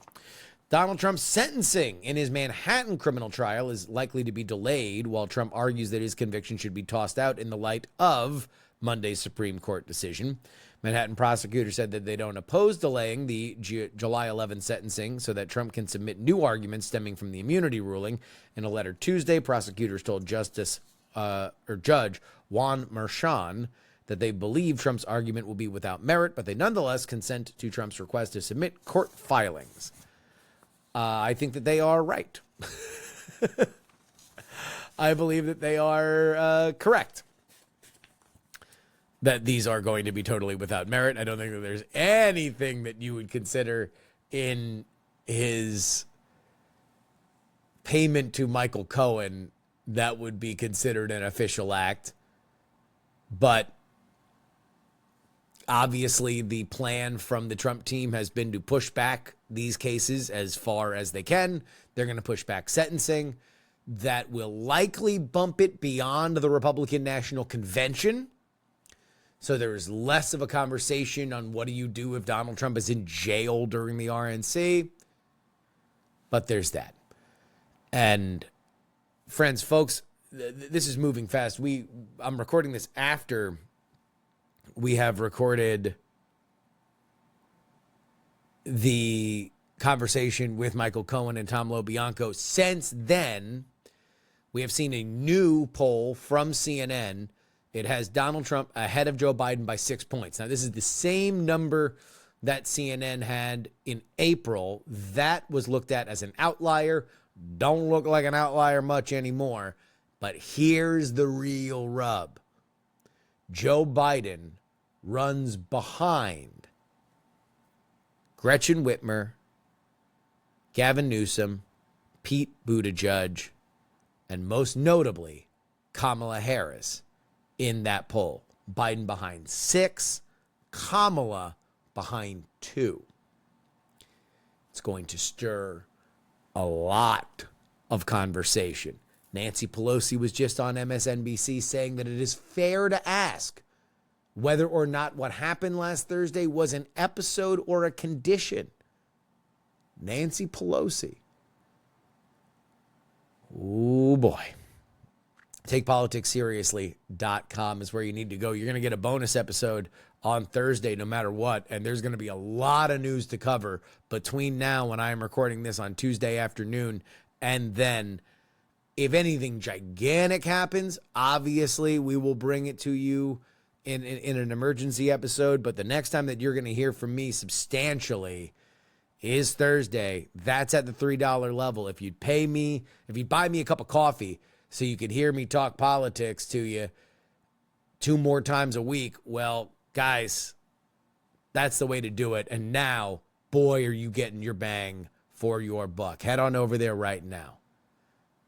Donald Trump's sentencing in his Manhattan criminal trial is likely to be delayed while Trump argues that his conviction should be tossed out in the light of Monday's Supreme Court decision. Manhattan prosecutors said that they don't oppose delaying the July 11 sentencing so that Trump can submit new arguments stemming from the immunity ruling. In a letter Tuesday, prosecutors told Judge Juan Merchan that they believe Trump's argument will be without merit, but they nonetheless consent to Trump's request to submit court filings. I think that they are right. I believe that they are correct, that these are going to be totally without merit. I don't think that there's anything that you would consider in his payment to Michael Cohen that would be considered an official act. But obviously the plan from the Trump team has been to push back these cases as far as they can. They're going to push back sentencing. That will likely bump it beyond the Republican National Convention. So there's less of a conversation on what do you do if Donald Trump is in jail during the RNC. But there's that. And friends, folks, this is moving fast. I'm recording this after we have recorded the conversation with Michael Cohen and Tom LoBianco. Since then, we have seen a new poll from CNN. It has Donald Trump ahead of Joe Biden by 6 points. Now, this is the same number that CNN had in April. That was looked at as an outlier. Don't look like an outlier much anymore. But here's the real rub. Joe Biden runs behind Gretchen Whitmer, Gavin Newsom, Pete Buttigieg, and most notably, Kamala Harris in that poll. Biden behind 6, Kamala behind 2. It's going to stir a lot of conversation. Nancy Pelosi was just on MSNBC saying that it is fair to ask whether or not what happened last Thursday was an episode or a condition. Nancy Pelosi. Oh boy. TakePoliticsSeriously.com is where you need to go. You're going to get a bonus episode on Thursday no matter what, and there's going to be a lot of news to cover between now when I am recording this on Tuesday afternoon, and then if anything gigantic happens, obviously we will bring it to you in an emergency episode, but the next time that you're going to hear from me substantially is Thursday. That's at the $3 level. If you'd pay me, if you'd buy me a cup of coffee so you could hear me talk politics to you 2 more times a week, well, guys, that's the way to do it. And now, boy, are you getting your bang for your buck. Head on over there right now.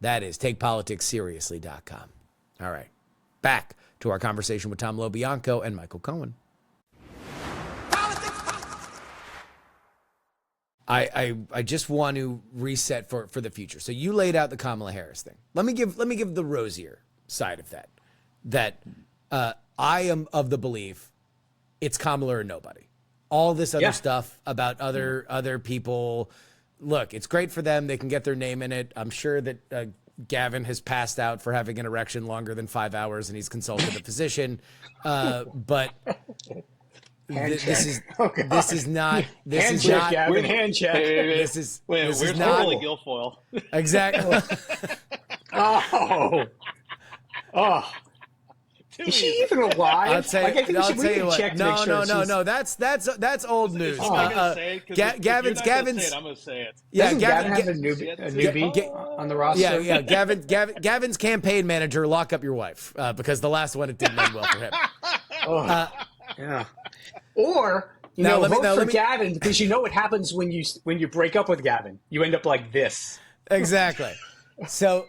That is TakePoliticsSeriously.com. All right, back to our conversation with Tom LoBianco and Michael Cohen. I just want to reset for the future. So you laid out the Kamala Harris thing. Let me give the rosier side of that. That I am of the belief it's Kamala or nobody. All this other stuff about other people. Look, it's great for them. They can get their name in it. I'm sure that Gavin has passed out for having an erection longer than 5 hours, and he's consulted a physician. But this is not. This is not. Gavin, hand check. This is not totally Guilfoyle. Exactly. Oh. Is she even alive? I'll tell you what. No. That's old news. Gavin's. I'm gonna say it. Yeah, Gavin has a newbie on the roster. Yeah. Gavin's campaign manager. Lock up your wife because the last one it didn't end well for him. Yeah. Or vote for Gavin because you know what happens when you break up with Gavin. You end up like this. Exactly. So.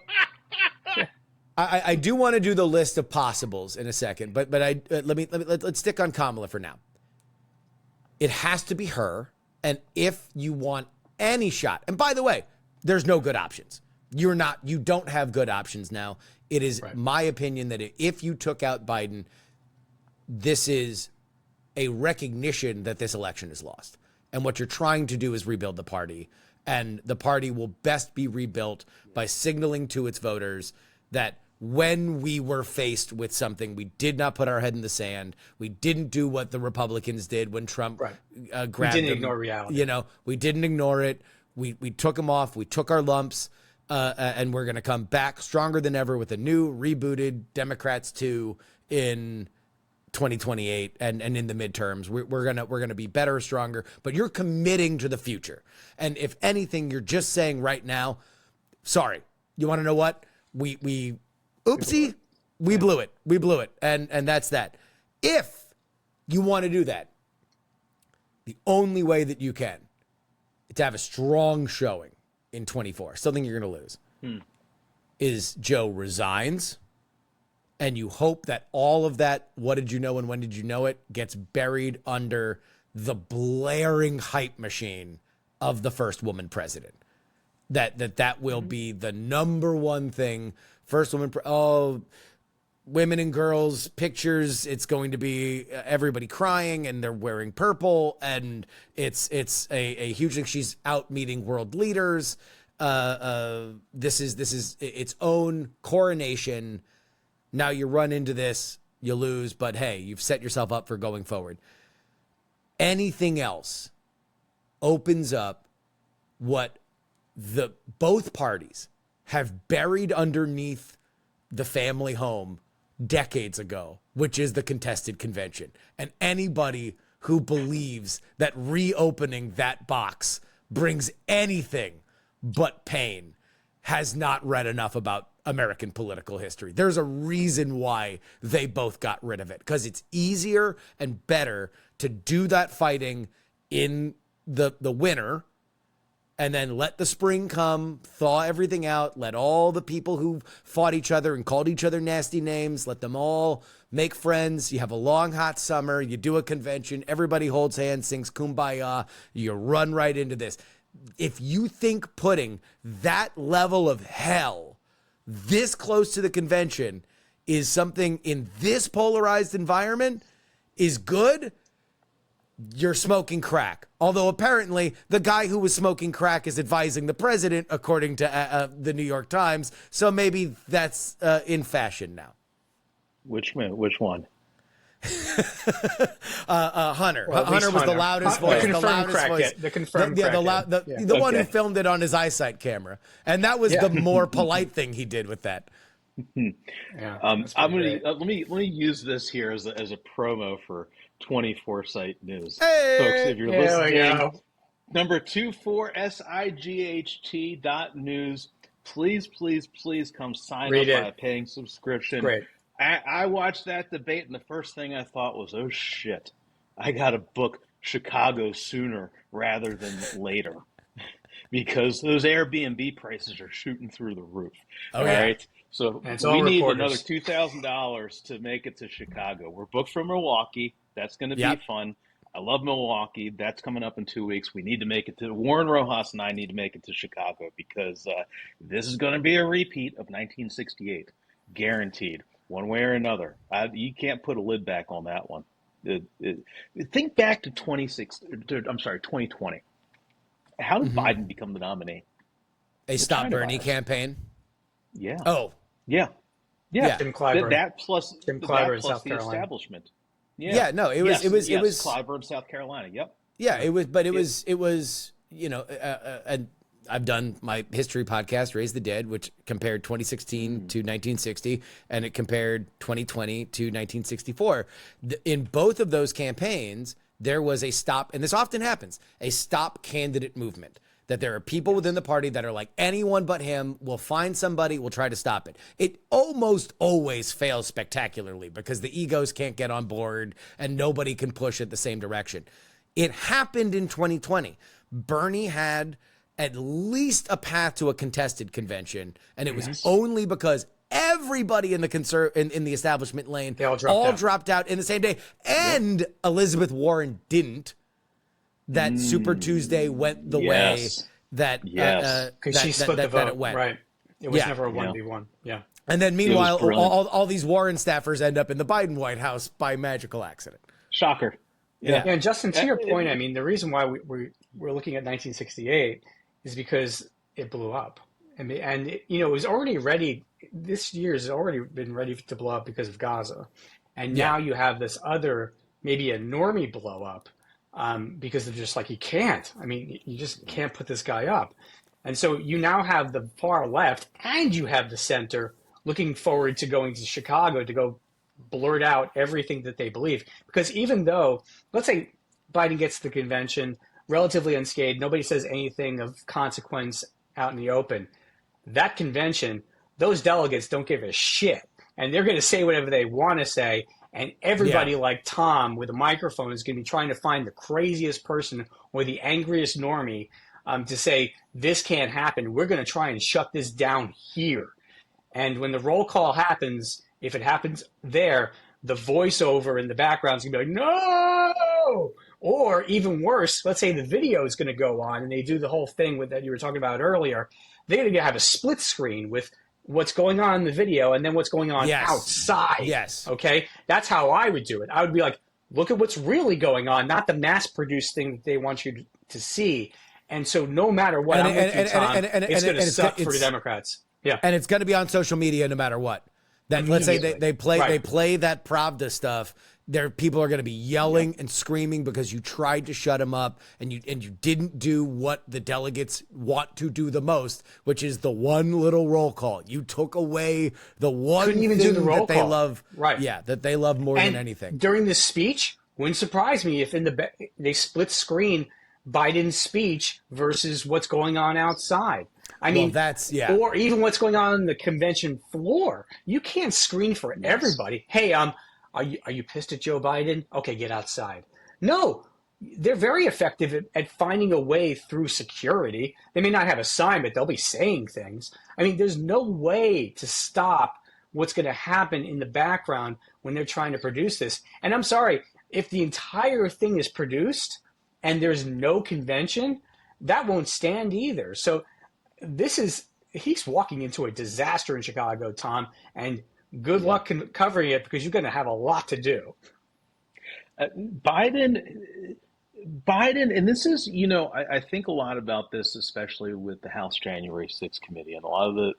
I do want to do the list of possibles in a second, but let's stick on Kamala for now. It has to be her, and if you want any shot, and by the way, there's no good options. You don't have good options now. It is my opinion that if you took out Biden, this is a recognition that this election is lost, and what you're trying to do is rebuild the party, and the party will best be rebuilt by signaling to its voters that when we were faced with something, we did not put our head in the sand. We didn't do what the Republicans did when Trump grabbed them. We didn't ignore reality. We didn't ignore it. We took them off. We took our lumps, and we're going to come back stronger than ever with a new, rebooted Democrats 2 in 2028 and in the midterms. We're gonna be better, stronger. But you're committing to the future. And if anything, you're just saying right now, sorry. You want to know what? We blew it. And that's that. If you want to do that, the only way that you can to have a strong showing in 24, something you're going to lose, is Joe resigns, and you hope that all of that, what did you know and when did you know it, gets buried under the blaring hype machine of the first woman president. That will be the number one thing. First woman, women and girls pictures. It's going to be everybody crying and they're wearing purple, and it's a huge thing. She's out meeting world leaders. This is its own coronation. Now you run into this you lose, but hey, you've set yourself up for going forward. Anything else opens up what both parties have buried underneath the family home decades ago, which is the contested convention. And anybody who believes that reopening that box brings anything but pain has not read enough about American political history. There's a reason why they both got rid of it, because it's easier and better to do that fighting in the winter and then let the spring come, thaw everything out, let all the people who fought each other and called each other nasty names, let them all make friends. You have a long, hot summer. You do a convention. Everybody holds hands, sings Kumbaya. You run right into this. If you think putting that level of hell this close to the convention is something in this polarized environment is good, you're smoking crack. Although apparently the guy who was smoking crack is advising the president, according to the New York Times. So maybe that's in fashion now. Which one? Hunter. Well, Hunter was the loudest voice. The loudest confirmed voice. crackhead. The confirmed the one who filmed it on his eyesight camera. And that was the more polite thing he did with that. I'm gonna let me use this here as a promo for 24-site news. Hey, folks, if you're listening, number 24sight.news, please come sign up by a paying subscription. Great. I watched that debate, and the first thing I thought was, oh shit, I gotta book Chicago sooner rather than later. Because those Airbnb prices are shooting through the roof. All right. So we need another $2,000 to make it to Chicago. We're booked for Milwaukee. That's going to be fun. I love Milwaukee. That's coming up in 2 weeks. We need to make it to Warren Rojas and I need to make it to Chicago because this is going to be a repeat of 1968, guaranteed, one way or another. You can't put a lid back on that one. Think back to 2020. How did Biden become the nominee? A Stop Bernie campaign. Yeah. Oh. Yeah. Tim Clyburn. That plus Tim Clyburn, plus South the Carolina. Establishment. Yeah. No, it was Clyburn, South Carolina. Yep. Yeah, it was. You know, and I've done my history podcast, Raise the Dead, which compared 2016 to 1960, and it compared 2020 to 1964. In both of those campaigns, there was a stop, and this often happens, a stop candidate movement. That there are people within the party that are like, anyone but him, will find somebody, will try to stop it. It almost always fails spectacularly because the egos can't get on board and nobody can push it the same direction. It happened in 2020. Bernie had at least a path to a contested convention, and it was only because everybody in the in the establishment lane they all dropped out in the same day, and Elizabeth Warren didn't. That Super Tuesday went the way that she split the vote. It went. Right. It was never a 1v1. Yeah. And then meanwhile, all these Warren staffers end up in the Biden White House by magical accident. Shocker. Yeah. And Justin, to your point, I mean, the reason why we're looking at 1968 is because it blew up. And you know, it was already ready. This year has already been ready to blow up because of Gaza. And now you have this other, maybe a normie blow up. Because they're just like, you can't. I mean, you just can't put this guy up. And so you now have the far left and you have the center looking forward to going to Chicago to go blurt out everything that they believe. Because even though, let's say Biden gets to the convention relatively unscathed, nobody says anything of consequence out in the open, that convention, those delegates don't give a shit. And they're going to say whatever they want to say. And everybody like Tom with a microphone is going to be trying to find the craziest person or the angriest normie to say, this can't happen. We're going to try and shut this down here. And when the roll call happens, if it happens there, the voiceover in the background is going to be like, no! Or even worse, let's say the video is going to go on and they do the whole thing with that you were talking about earlier. They're going to have a split screen with what's going on in the video and then what's going on outside. Yes. Okay. That's how I would do it. I would be like, look at what's really going on, not the mass produced thing that they want you to see. And so no matter what, it's going to suck for the Democrats. Yeah. And it's going to be on social media no matter what. That let's say they Right. play that Pravda stuff. There, people are going to be yelling and screaming because you tried to shut him up, and you didn't do what the delegates want to do the most, which is the one little roll call. You took away the one Couldn't even thing do the roll that they call. love, Right. Yeah, that they love more And than anything. during this speech, wouldn't surprise me if they split screen Biden's speech versus what's going on outside. I Well, mean, that's or even what's going on the convention floor. You can't screen for everybody. Hey, are you pissed at Joe Biden? Okay, get outside. No, they're very effective at finding a way through security. They may not have a sign, but they'll be saying things. I mean, there's no way to stop what's going to happen in the background when they're trying to produce this. And I'm sorry, if the entire thing is produced and there's no convention, that won't stand either. So he's walking into a disaster in Chicago, Tom, and good luck covering it because you're going to have a lot to do. Biden, and this is, I think a lot about this, especially with the House January 6th committee and a lot of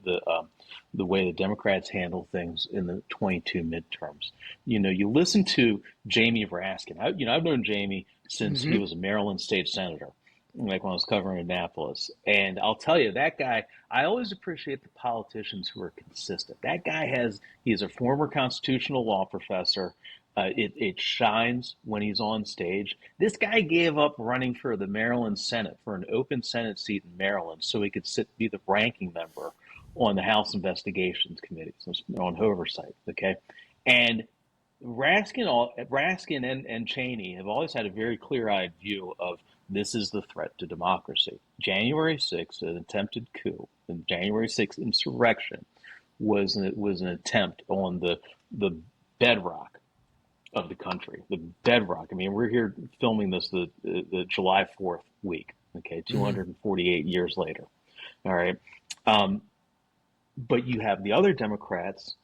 the way the Democrats handle things in the 22 midterms. You listen to Jamie Raskin. I've known Jamie since he was a Maryland state senator, like when I was covering Annapolis. And I'll tell you, that guy, I always appreciate the politicians who are consistent. That guy he's a former constitutional law professor. It shines when he's on stage. This guy gave up running for the Maryland Senate, for an open Senate seat in Maryland, so he could be the ranking member on the House Investigations Committee, so on oversight. Okay, and Raskin and Cheney have always had a very clear-eyed view of this is the threat to democracy. January 6th, an attempted coup, the January 6th insurrection was an attempt on the bedrock of the country, the bedrock. I mean, we're here filming this the July 4th week, okay, 248 years later. All right. But you have the other Democrats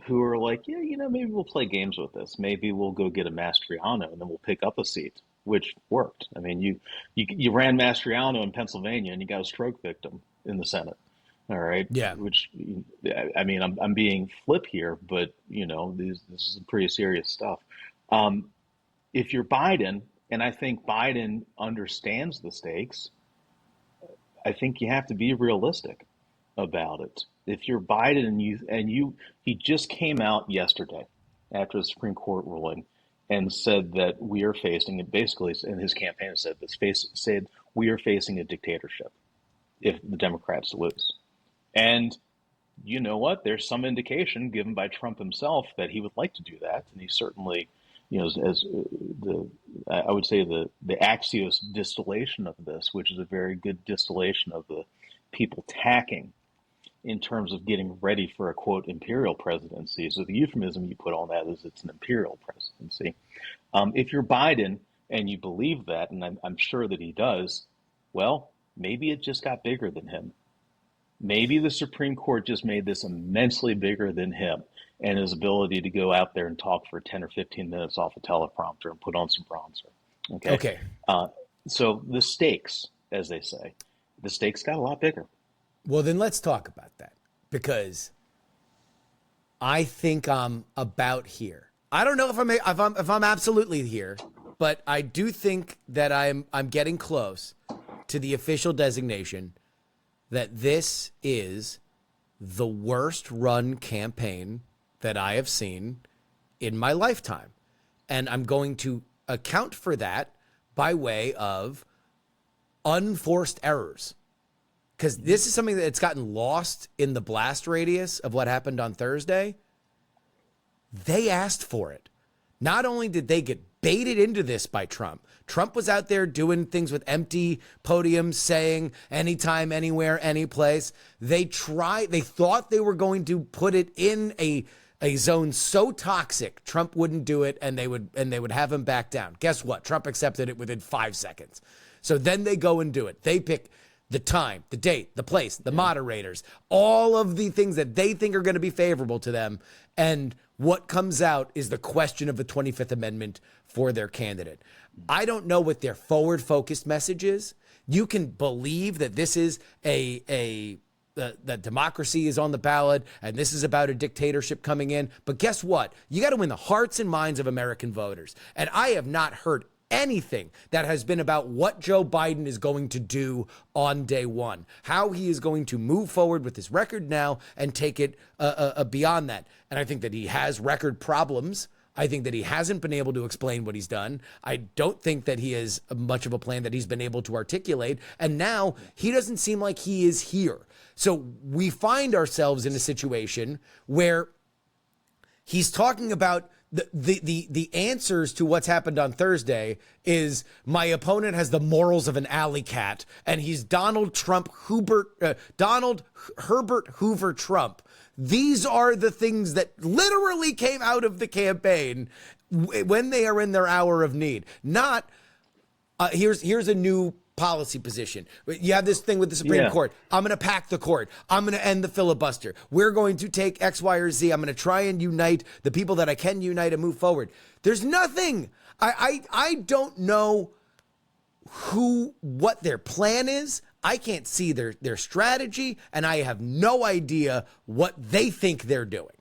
who are like, maybe we'll play games with this. Maybe we'll go get a Mastriano and then we'll pick up a seat, which worked. I mean, you ran Mastriano in Pennsylvania and you got a stroke victim in the Senate. All right. Yeah. Which, I mean, I'm being flip here, but this is pretty serious stuff. If you're Biden, and I think Biden understands the stakes, I think you have to be realistic about it. If you're Biden he just came out yesterday after the Supreme Court ruling and said that we are facing, basically in his campaign said we are facing a dictatorship if the Democrats lose. And you know what? There's some indication given by Trump himself that he would like to do that, and he certainly, I would say the Axios distillation of this, which is a very good distillation of the people tacking in terms of getting ready for a quote imperial presidency. So the euphemism you put on that is it's an imperial presidency. If you're Biden and you believe that, and I'm sure that he does, well, maybe it just got bigger than him. Maybe the Supreme Court just made this immensely bigger than him and his ability to go out there and talk for 10 or 15 minutes off a teleprompter and put on some bronzer. Okay. So the stakes, as they say, the stakes got a lot bigger. Well, then let's talk about that, because I think I'm about here. I don't know if I'm absolutely here, but I do think that I'm getting close to the official designation that this is the worst run campaign that I have seen in my lifetime. And I'm going to account for that by way of unforced errors. Because this is something that's gotten lost in the blast radius of what happened on Thursday. They asked for it. Not only did they get baited into this by Trump, Trump was out there doing things with empty podiums saying anytime, anywhere, any place. They thought they were going to put it in a zone so toxic Trump wouldn't do it, and they would have him back down. Guess what? Trump accepted it within 5 seconds. So then they go and do it. They pick the time, the date, the place, the moderators, all of the things that they think are going to be favorable to them. And what comes out is the question of the 25th Amendment for their candidate. I don't know what their forward-focused message is. You can believe that this is a that democracy is on the ballot, and this is about a dictatorship coming in. But guess what? You got to win the hearts and minds of American voters. And I have not heard anything that has been about what Joe Biden is going to do on day one, how he is going to move forward with his record now and take it beyond that. And I think that he has record problems. I think that he hasn't been able to explain what he's done. I don't think that he has much of a plan that he's been able to articulate. And now he doesn't seem like he is here. So we find ourselves in a situation where he's talking about the answers to what's happened on Thursday is my opponent has the morals of an alley cat, and he's Donald Herbert Hoover Trump. These are the things that literally came out of the campaign when they are in their hour of need. Not here's a new policy position. You have this thing with the Supreme Court. I'm going to pack the court. I'm going to end the filibuster. We're going to take X, Y, or Z. I'm going to try and unite the people that I can unite and move forward. There's nothing. I don't know what their plan is. I can't see their strategy, and I have no idea what they think they're doing.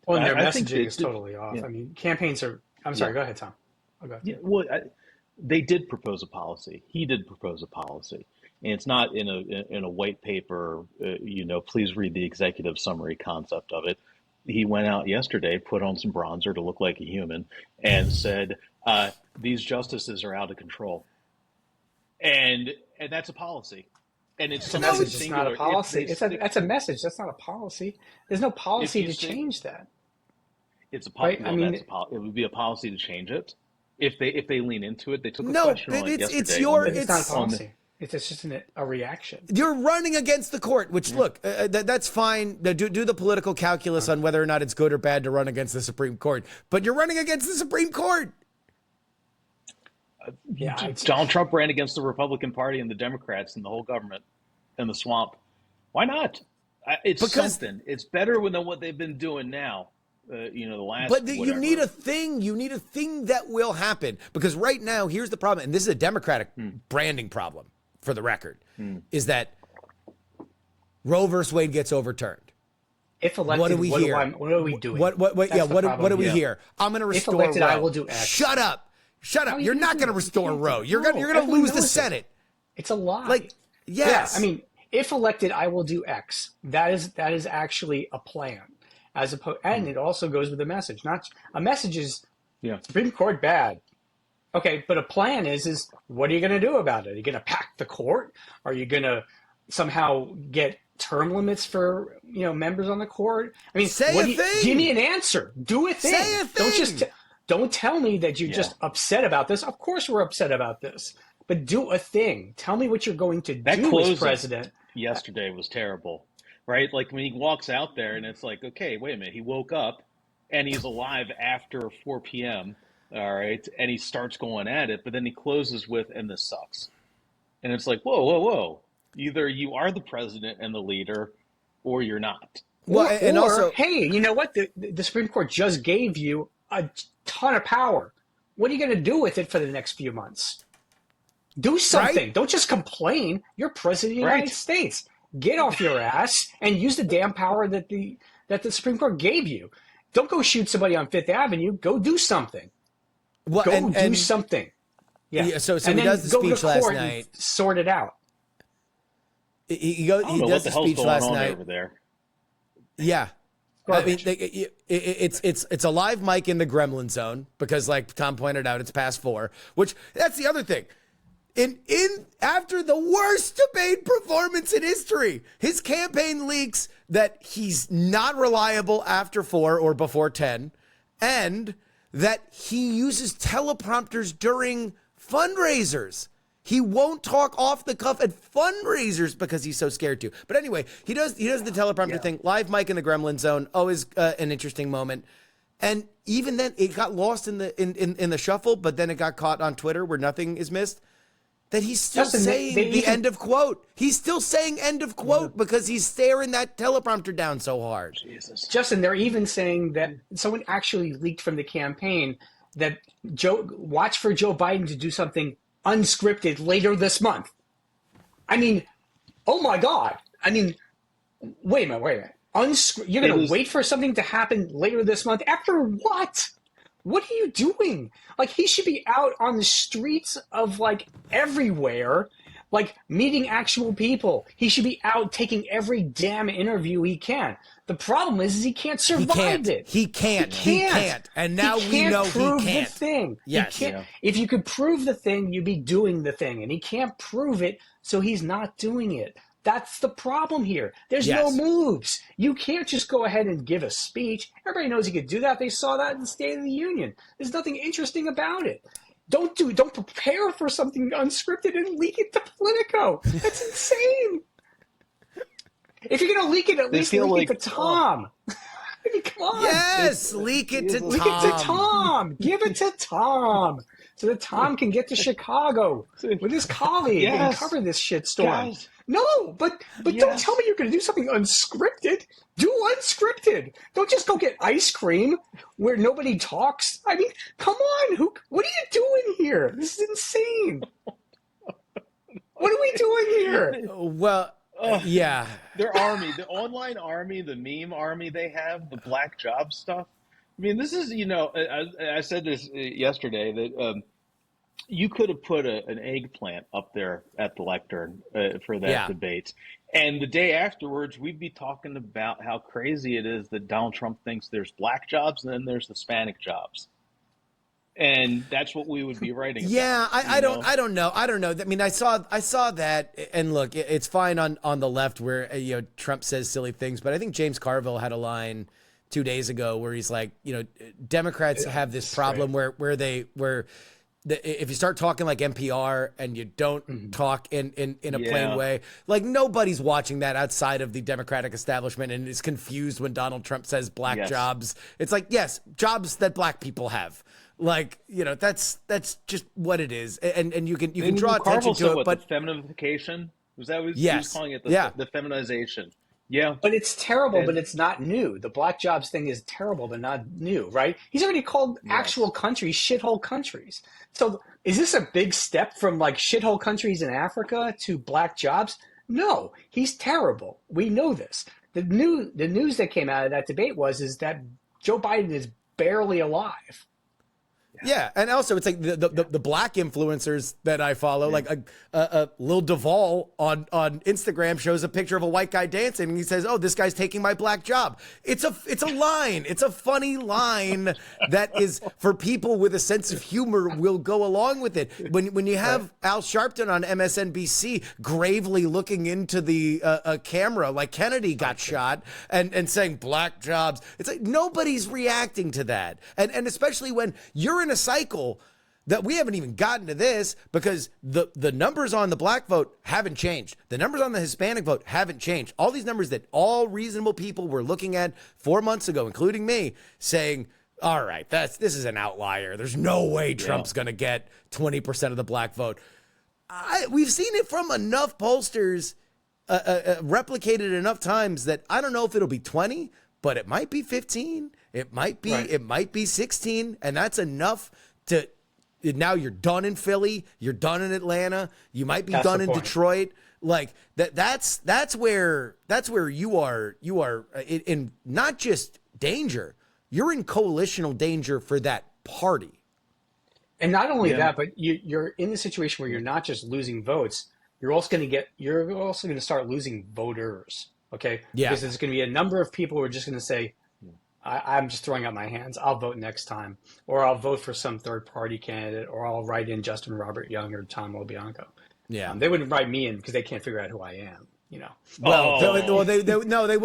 Well, and their messaging is totally off. I mean, campaigns are. I'm sorry. Go ahead, Tom. Oh, go ahead. Yeah, well, they did propose a policy. He did propose a policy, and it's not in a white paper. Please read the executive summary concept of it. He went out yesterday, put on some bronzer to look like a human, and said, "These justices are out of control," and that's a policy. And it's a message. It's not a policy. That's a message. That's not a policy. There's no policy to change that. It's a policy. Right? It would be a policy to change it. If they lean into it. They took a question on it yesterday. It's not a policy. It's just a reaction. You're running against the court, which look, that's fine. Do the political calculus on whether or not it's good or bad to run against the Supreme Court, but you're running against the Supreme Court. Donald Trump ran against the Republican Party and the Democrats and the whole government and the swamp. Why not? It's something. It's better than what they've been doing now. The last. But you need a thing. You need a thing that will happen, because right now, here's the problem, and this is a Democratic branding problem. For the record, is that Roe versus Wade gets overturned. If elected, what are we doing? What do we hear? I'm going to restore Roe. If elected, I will do X. Shut up. You're not going to restore Roe. You're going to lose the Senate. It's a lie. Yes. Yeah, I mean, if elected, I will do X. That is actually a plan. As opposed, and it also goes with a message. Not a message is Supreme Court bad. Okay, but a plan is what are you going to do about it? Are you going to pack the court? Are you going to somehow get term limits for members on the court? I mean, give me an answer. Do a thing. Say a thing. Don't tell me that you're just upset about this. Of course we're upset about this, but do a thing. Tell me what you're going to do as president. Yesterday was terrible, right? Like when he walks out there and it's like, okay, wait a minute. He woke up and he's alive after 4 p.m., all right, and he starts going at it, but then he closes with, and this sucks. And it's like, whoa. Either you are the president and the leader, or you're not. Well, or hey, you know what? The Supreme Court just gave you a ton of power. What are you going to do with it for the next few months? Do something. Right? Don't just complain. You're president of the United States. Get off your ass and use the damn power that the Supreme Court gave you. Don't go shoot somebody on Fifth Avenue. Go do something. Well, do something. Yeah. So he does the speech last night. Sort it out. He does the speech last night over there. Yeah. I mean, it's a live mic in the gremlin zone because, like Tom pointed out, it's past 4. Which that's the other thing. After the worst debate performance in history, his campaign leaks that he's not reliable after 4 or before 10, and that he uses teleprompters during fundraisers. He won't talk off the cuff at fundraisers because he's so scared to. But anyway, he does the teleprompter thing. Live mic in the gremlin zone, always an interesting moment. And even then, it got lost in the shuffle, but then it got caught on Twitter where nothing is missed. That he's still saying end of quote. He's still saying end of quote because he's staring that teleprompter down so hard. Jesus. Justin, they're even saying that someone actually leaked from the campaign that watch for Joe Biden to do something unscripted later this month. I mean, oh my God. I mean, wait a minute. You're going to wait for something to happen later this month? After what? What are you doing? Like, he should be out on the streets of, like, everywhere, like, meeting actual people. He should be out taking every damn interview he can. The problem is he can't survive it. He can't. And now we know he can't. The thing. Yes. If you could prove the thing, you'd be doing the thing. And he can't prove it, so he's not doing it. That's the problem here. There's no moves. You can't just go ahead and give a speech. Everybody knows he could do that. They saw that in the State of the Union. There's nothing interesting about it. Don't prepare for something unscripted and leak it to Politico. That's insane. If you're going to leak it, at least leak it to Tom. I mean, come on. Yes, leak it to Tom. Leak it to Tom. Give it to Tom. So that Tom can get to Chicago with his colleague and cover this shitstorm. Guys. No, but don't tell me you're going to do something unscripted. Do unscripted. Don't just go get ice cream where nobody talks. I mean, come on. What are you doing here? This is insane. What are we doing here? Well, yeah. Their army, the online army, the meme army they have, the black job stuff. I mean, this is, I said this yesterday that you could have put an eggplant up there at the lectern for that debate. And the day afterwards, we'd be talking about how crazy it is that Donald Trump thinks there's black jobs and then there's Hispanic jobs. And that's what we would be writing about. Yeah, I don't know. I mean, I saw that, and look, it's fine on the left where Trump says silly things, but I think James Carville had a line 2 days ago where he's like, Democrats have this problem where if you start talking like NPR and you don't talk in a plain way, like nobody's watching that outside of the Democratic establishment and is confused when Donald Trump says black jobs. It's like, yes, jobs that black people have. Like, that's just what it is. And you can draw attention to it, but the feminification, was that what he was calling it? The feminization. Yeah. But it's terrible, but it's not new. The black jobs thing is terrible, but not new, right? He's already called actual countries shithole countries. So is this a big step from like shithole countries in Africa to black jobs? No, he's terrible. We know this. The news that came out of that debate is that Joe Biden is barely alive. Yeah, and also it's like the black influencers that I follow, like Lil Duval on Instagram shows a picture of a white guy dancing, and he says, "Oh, this guy's taking my black job." It's a line. It's a funny line that is for people with a sense of humor will go along with it. When you have Al Sharpton on MSNBC gravely looking into the camera like Kennedy got shot and saying black jobs, it's like nobody's reacting to that, and especially when you're in a cycle that we haven't even gotten to this because the numbers on the black vote haven't changed. The numbers on the Hispanic vote haven't changed. All these numbers that all reasonable people were looking at 4 months ago, including me, saying, all right, this is an outlier. There's no way Trump's going to get 20% of the black vote. We've seen it from enough pollsters, replicated enough times that I don't know if it'll be 20, but it might be 15. It might be 16, and that's enough to. Now you're done in Philly, you're done in Atlanta, you might be done in Detroit. Like that's where you are in not just danger. You're in coalitional danger for that party. And not only that, but you're in the situation where you're not just losing votes. You're also going to start losing voters. Okay. Yeah. Because there's going to be a number of people who are just going to say, I'm just throwing up my hands. I'll vote next time, or I'll vote for some third party candidate, or I'll write in Justin Robert Young or Tom LoBianco. Yeah. They wouldn't write me in because they can't figure out who I am. Well,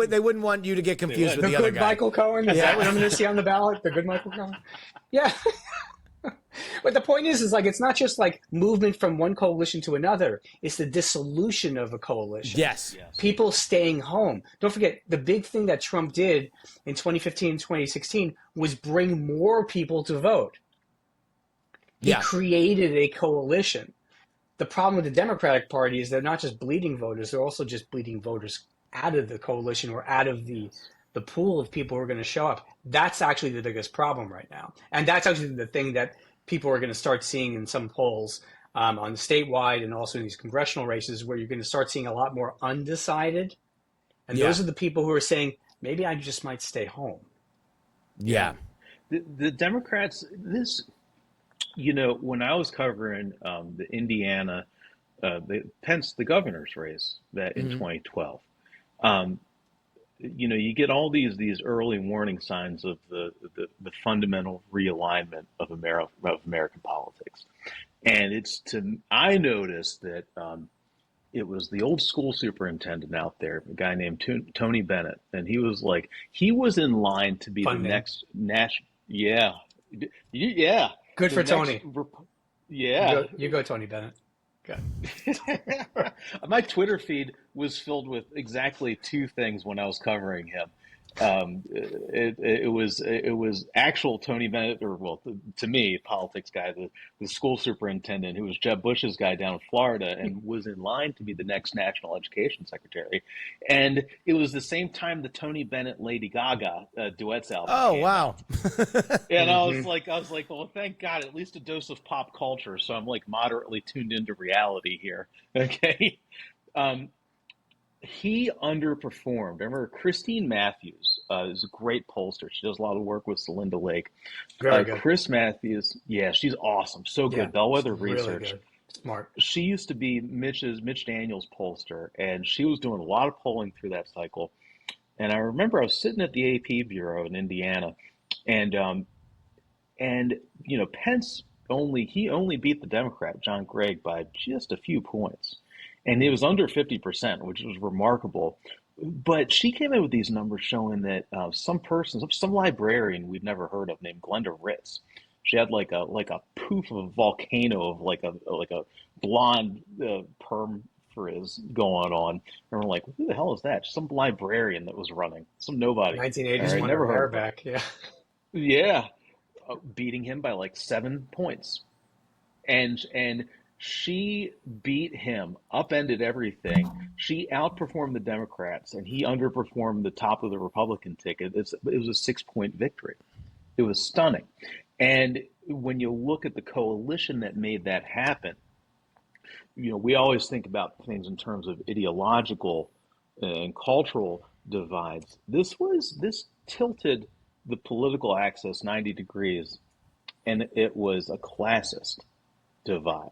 they wouldn't want you to get confused with the other guy. The good Michael Cohen? Is that what I'm going to see on the ballot? The good Michael Cohen? Yeah. But the point is like, it's not just like movement from one coalition to another. It's the dissolution of a coalition. Yes. People staying home. Don't forget, the big thing that Trump did in 2015, 2016 was bring more people to vote. He created a coalition. The problem with the Democratic Party is they're not just bleeding voters. They're also just bleeding voters out of the coalition or out of the pool of people who are going to show up. That's actually the biggest problem right now. And that's actually the thing that people are going to start seeing in some polls on statewide and also in these congressional races where you're going to start seeing a lot more undecided And those are the people who are saying, maybe I just might stay home. Yeah. The Democrats, when I was covering the Indiana, the governor's race that in 2012, you get all these early warning signs of the fundamental realignment of American politics. And I noticed that it was the old school superintendent out there, a guy named Tony Bennett, and he was in line to be next national. Yeah, yeah. Good for Tony. Yeah, you go, Tony Bennett. Good. My Twitter feed was filled with exactly two things when I was covering him. It was actual Tony Bennett, to me, politics guy, the school superintendent who was Jeb Bush's guy down in Florida and was in line to be the next national education secretary. And it was the same time the Tony Bennett Lady Gaga duets album. Oh, wow. And I was like, well, thank God, at least a dose of pop culture. So I'm like moderately tuned into reality here. Okay. He underperformed. Remember, Christine Matthews is a great pollster. She does a lot of work with Celinda Lake. Very good. Chris Matthews, she's awesome. So good. Yeah, Bellwether Research. Really good. Smart. She used to be Mitch Daniels' pollster, and she was doing a lot of polling through that cycle. And I remember I was sitting at the AP bureau in Indiana, and Pence only beat the Democrat John Gregg by just a few points. And it was under 50%, which was remarkable. But she came in with these numbers showing that some librarian we've never heard of named Glenda Ritz, she had like a poof of a volcano of like a blonde perm frizz going on. And we're like, who the hell is that? Some librarian that was running, some nobody. 1980s, right, never heard back. Yeah. Yeah, beating him by like 7 points, and she beat him, upended everything. She outperformed the Democrats, and he underperformed the top of the Republican ticket. It was a 6-point victory. It was stunning. And when you look at the coalition that made that happen, we always think about things in terms of ideological and cultural divides. This tilted the political axis 90 degrees, and it was a classist divide.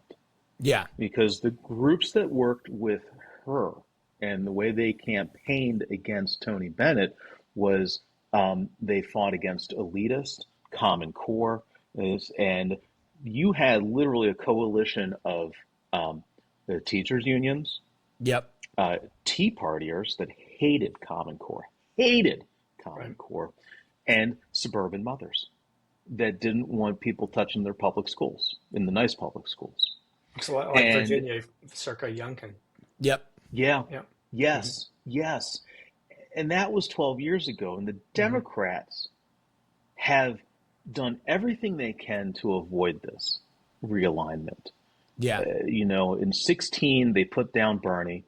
Yeah. Because the groups that worked with her and the way they campaigned against Tony Bennett was they fought against elitist, Common Core, and you had literally a coalition of the teachers' unions, Tea Partiers that hated Common Core, and suburban mothers that didn't want people touching their public schools, in the nice public schools. So like Virginia, circa Youngkin. Yep. Yeah. Yes. Yes. And that was 12 years ago. And the Democrats have done everything they can to avoid this realignment. Yeah. In 16, they put down Bernie.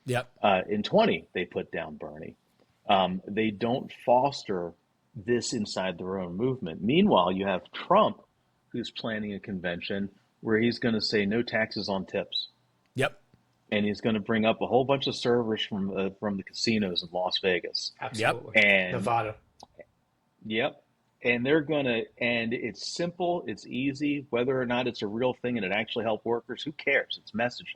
Yep. In 20, they put down Bernie. They don't foster this inside their own movement. Meanwhile, you have Trump, who's planning a convention where he's going to say no taxes on tips. Yep. And he's going to bring up a whole bunch of servers from the casinos in Las Vegas. Absolutely. Yep. And Nevada. Yep. And and it's simple, it's easy, whether or not it's a real thing and it actually helped workers, who cares? It's messaging.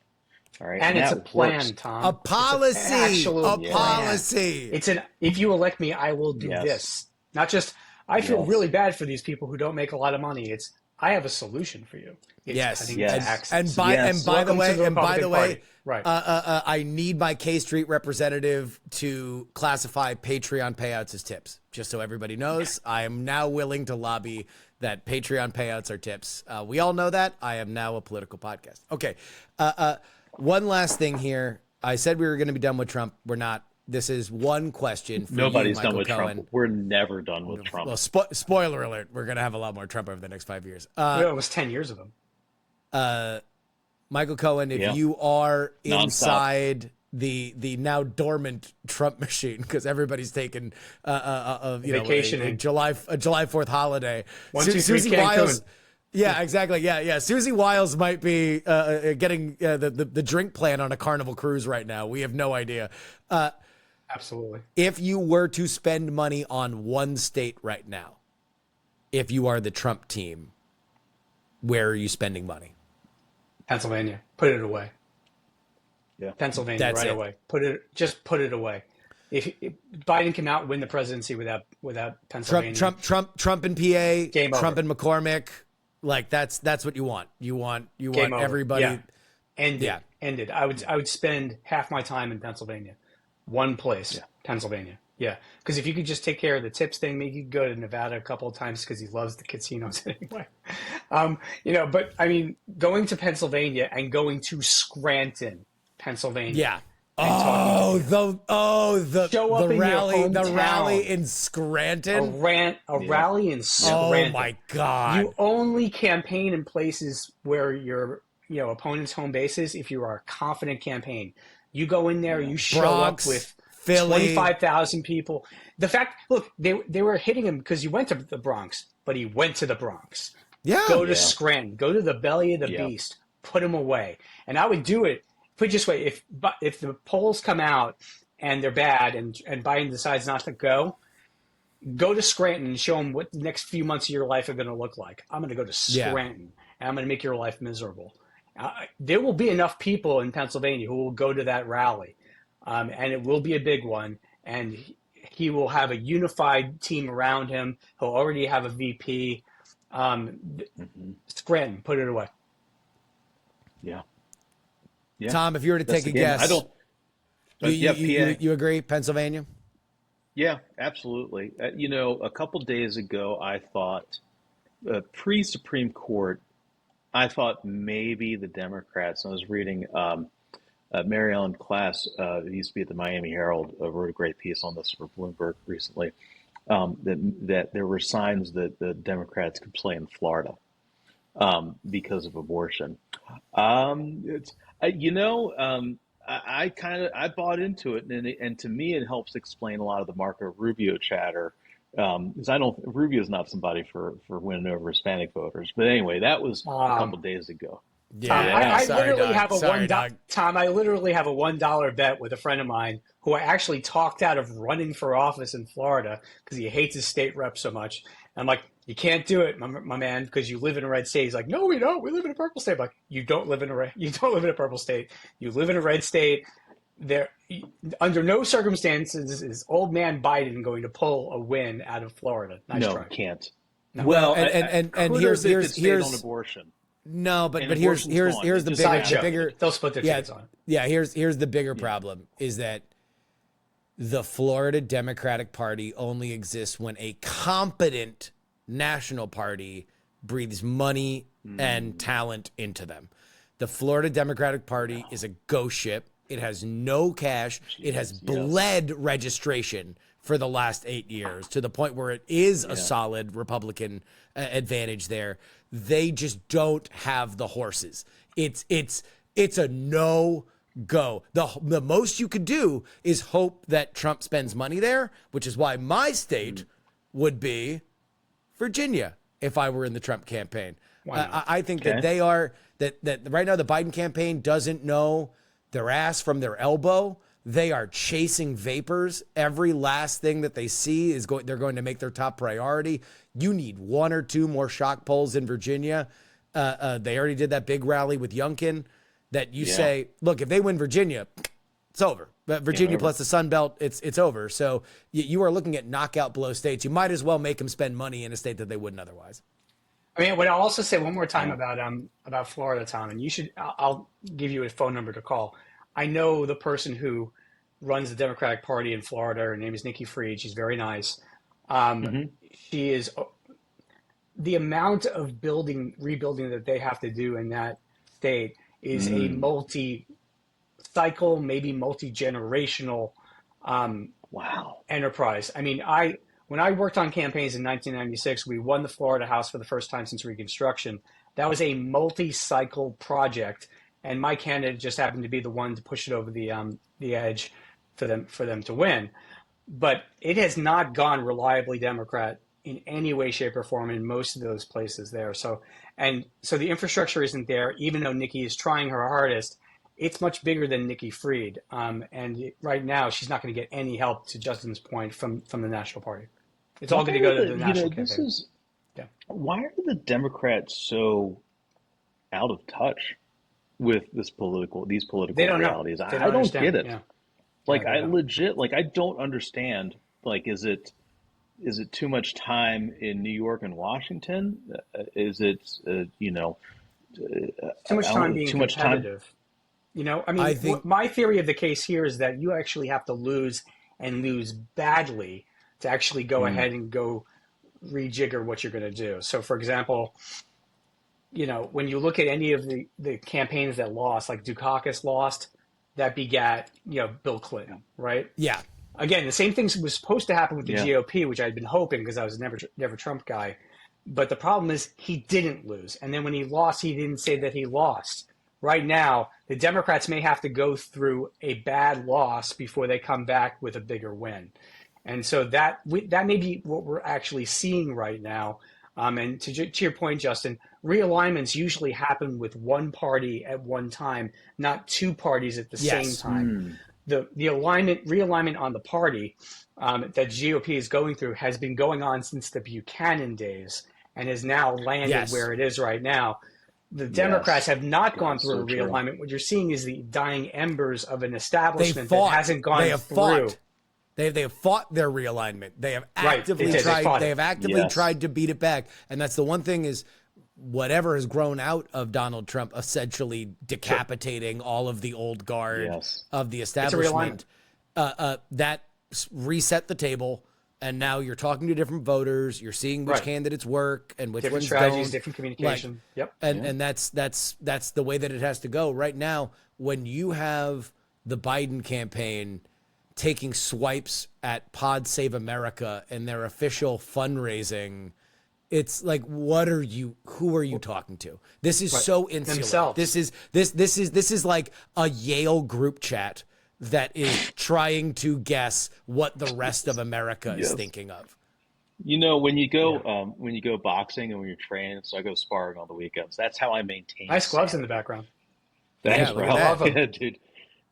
All right. And it's a plan, Tom. A policy. Policy. It's if you elect me, I will do this. Not just, I feel really bad for these people who don't make a lot of money. It's, I have a solution for you. It's And by the way, right. I need my K Street representative to classify Patreon payouts as tips, just so everybody knows. I am now willing to lobby that Patreon payouts are tips. We all know that. I am now a political podcast. Okay. One last thing here. I said we were going to be done with Trump. We're not. This is one question for Nobody's you, done with Cohen. Trump. We're never done with Trump. Well, spoiler alert, we're going to have a lot more Trump over the next 5 years. It was 10 years of them. Michael Cohen, if you are inside the now dormant Trump machine, because everybody's taken vacation, a July 4th holiday. 1, 2, 3, Susie Wiles. Yeah, exactly. Yeah. Susie Wiles might be getting the drink plan on a Carnival cruise right now. We have no idea. Absolutely. If you were to spend money on one state right now, if you are the Trump team, where are you spending money? Pennsylvania. Put it away. Yeah. Pennsylvania That's right it. away. Put it away. If Biden cannot win the presidency without Pennsylvania, Trump in PA, game Trump over. in McCormick, like that's what you want. You want Game over. everybody. Yeah. Ended. Yeah. Ended. I would spend half my time in Pennsylvania. One place, Yeah. Pennsylvania. Yeah. Because if you could just take care of the tips thing, maybe you could go to Nevada a couple of times because he loves the casinos anyway. But I mean, going to Pennsylvania and going to Scranton, Pennsylvania. Yeah. And talking to Show up the in your rally, the hometown. rally in a Scranton. rally in Scranton. Oh my God. You only campaign in places where your opponent's home base is if you are a confident campaign. You go in there, you show Bronx, up with Philly. 25,000 people. The fact, look, they were hitting him because he went to the Bronx, but he went to the Bronx. Yeah. Go to Scranton. Go to the belly of the beast. Put him away. And I would do it. Put it this way: if the polls come out and they're bad, and Biden decides not to go to Scranton and show him what the next few months of your life are going to look like. I'm going to go to Scranton, and I'm going to make your life miserable. There will be enough people in Pennsylvania who will go to that rally, and it will be a big one. And he will have a unified team around him. He'll already have a VP. Scranton, put it away. Yeah. Yeah. Tom, if you were to take a guess, I don't. You agree, Pennsylvania? Yeah, absolutely. A couple days ago, I thought pre-Supreme Court, I thought maybe the Democrats. I was reading Mary Ellen Klass, who used to be at the Miami Herald, wrote a great piece on this for Bloomberg recently. That there were signs that the Democrats could play in Florida because of abortion. I bought into it, and to me, it helps explain a lot of the Marco Rubio chatter. Because Rubio's not somebody for winning over Hispanic voters. But anyway, that was a couple days ago. Yeah, I literally have a Doug. Tom, I literally have a $1 bet with a friend of mine who I actually talked out of running for office in Florida because he hates his state rep so much. And I'm like, you can't do it, my man, because you live in a red state. He's like, no, we don't. We live in a purple state. I'm like, you don't live in a purple state. You live in a red state. There, under no circumstances is old man Biden going to pull a win out of Florida. Nice try. Can't. No. Well, and here's on abortion. No, but And here's abortion's the gone. bigger They'll split their tickets on. Yeah, here's the bigger problem is that the Florida Democratic Party only exists when a competent national party breathes money and talent into them. The Florida Democratic Party is a ghost ship. It has no cash. It has bled registration for the last 8 years to the point where it is a solid Republican advantage there. They just don't have the horses. It's a no go. The most you could do is hope that Trump spends money there, which is why my state would be Virginia if I were in the Trump campaign. I think that they are that right now the Biden campaign doesn't know their ass from their elbow. They are chasing vapors. Every last thing that they see they're going to make their top priority. You need one or two more shock polls in Virginia. They already did that big rally with Youngkin that you say, look, if they win Virginia, it's over. But Virginia plus the Sun Belt, it's over. So you are looking at knockout blow states. You might as well make them spend money in a state that they wouldn't otherwise. I mean, what I'll also say one more time about Florida, Tom, and I'll give you a phone number to call. I know the person who runs the Democratic Party in Florida. Her name is Nikki Fried. She's very nice. She is the amount of rebuilding that they have to do in that state is a multi-cycle, maybe multi-generational enterprise. I mean, when I worked on campaigns in 1996, we won the Florida House for the first time since Reconstruction. That was a multi-cycle project, and my candidate just happened to be the one to push it over the edge for them to win. But it has not gone reliably Democrat in any way, shape, or form in most of those places there. So the infrastructure isn't there, even though Nikki is trying her hardest. it's much bigger than Nikki Fried. Right now, she's not going to get any help, to Justin's point, from the National Party. It's all going to go to the national campaign. Yeah. Why are the Democrats so out of touch with these political They don't realities? know. I don't get it. Yeah. Like, I legit, like, I don't understand. Like, is it too much time in New York and Washington? Is it, Too much time being too much time? competitive. I think my theory of the case here is that you actually have to lose and lose badly to actually go ahead and go rejigger what you're going to do. So, for example, when you look at any of the campaigns that lost, like Dukakis lost, that begat, Bill Clinton, right? Yeah. Again, the same thing was supposed to happen with the GOP, which I'd been hoping because I was never Trump guy. But the problem is he didn't lose. And then when he lost, he didn't say that he lost. Right now, the Democrats may have to go through a bad loss before they come back with a bigger win. And so that may be what we're actually seeing right now. And to your point, Justin, realignments usually happen with one party at one time, not two parties at the same time. The realignment on the party that GOP is going through has been going on since the Buchanan days and has now landed where it is right now. The Democrats have not gone through a realignment. What you're seeing is the dying embers of an establishment that hasn't gone through. They have fought their realignment. They have actively tried. They have actively tried to beat it back. And that's the one thing is, whatever has grown out of Donald Trump essentially decapitating all of the old guard of the establishment, that reset the table. And now you're talking to different voters. You're seeing which candidates work and which ones strategies, don't. different communication. And that's the way that it has to go. Right now, when you have the Biden campaign taking swipes at Pod Save America and their official fundraising, it's like, who are you talking to? This is so insular. Themselves. This is like a Yale group chat that is trying to guess what the rest of America is thinking of. When you go boxing and when you're training, so I go sparring on the weekends. That's how I maintain. Nice gloves in the background. Thanks, bro. Yeah, dude.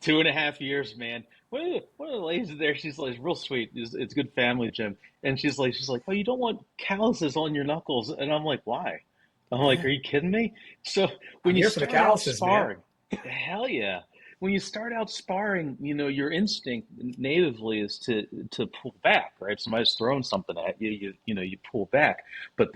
2.5 years, man. One of the ladies there, she's like real sweet. It's a good family gym, and she's like, oh, you don't want calluses on your knuckles, and I'm like, why? I'm like, are you kidding me? So when you start out sparring, hell yeah. When you start out sparring, your instinct natively is to pull back, right? Somebody's throwing something at you, you pull back. But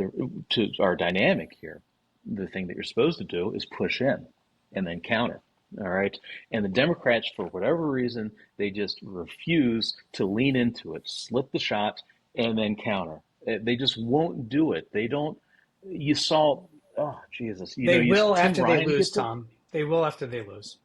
to our dynamic here, the thing that you're supposed to do is push in and then counter. All right. And the Democrats, for whatever reason, they just refuse to lean into it, slip the shot, and then counter. They just won't do it. They don't. You saw, oh, Jesus. They will after they lose, Tom. They will after they lose.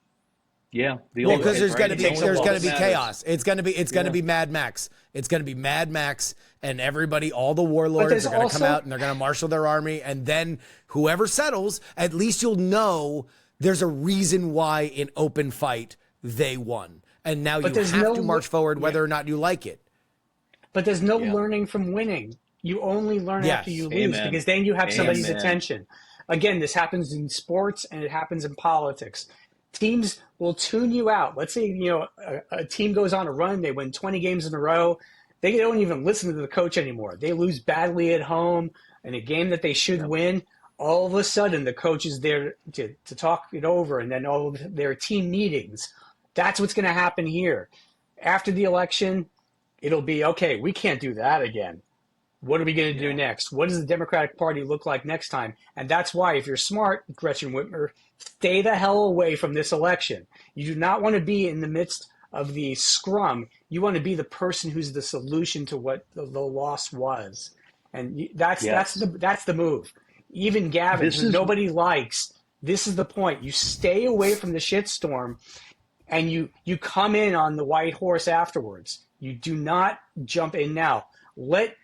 Yeah. Because there's going to be chaos. It's going to be Mad Max. It's going to be Mad Max, and everybody, all the warlords are going to come out and they're going to marshal their army. And then whoever settles, at least you'll know there's a reason why in open fight they won. And now you have to march forward whether or not you like it. But there's no learning from winning. You only learn after you lose, because then you have somebody's attention. Again, this happens in sports and it happens in politics. Teams will tune you out. Let's say, a team goes on a run, they win 20 games in a row. They don't even listen to the coach anymore. They lose badly at home in a game that they should win. All of a sudden, the coach is there to talk it over, and then all of their team meetings. That's what's going to happen here. After the election, it'll be, okay, we can't do that again. What are we going to do next? What does the Democratic Party look like next time? And that's why, if you're smart, Gretchen Whitmer, stay the hell away from this election. You do not want to be in the midst of the scrum. You want to be the person who's the solution to what the loss was. And that's the move. Even Gavin, who nobody likes, this is the point. You stay away from the shitstorm, and you come in on the white horse afterwards. You do not jump in now. Let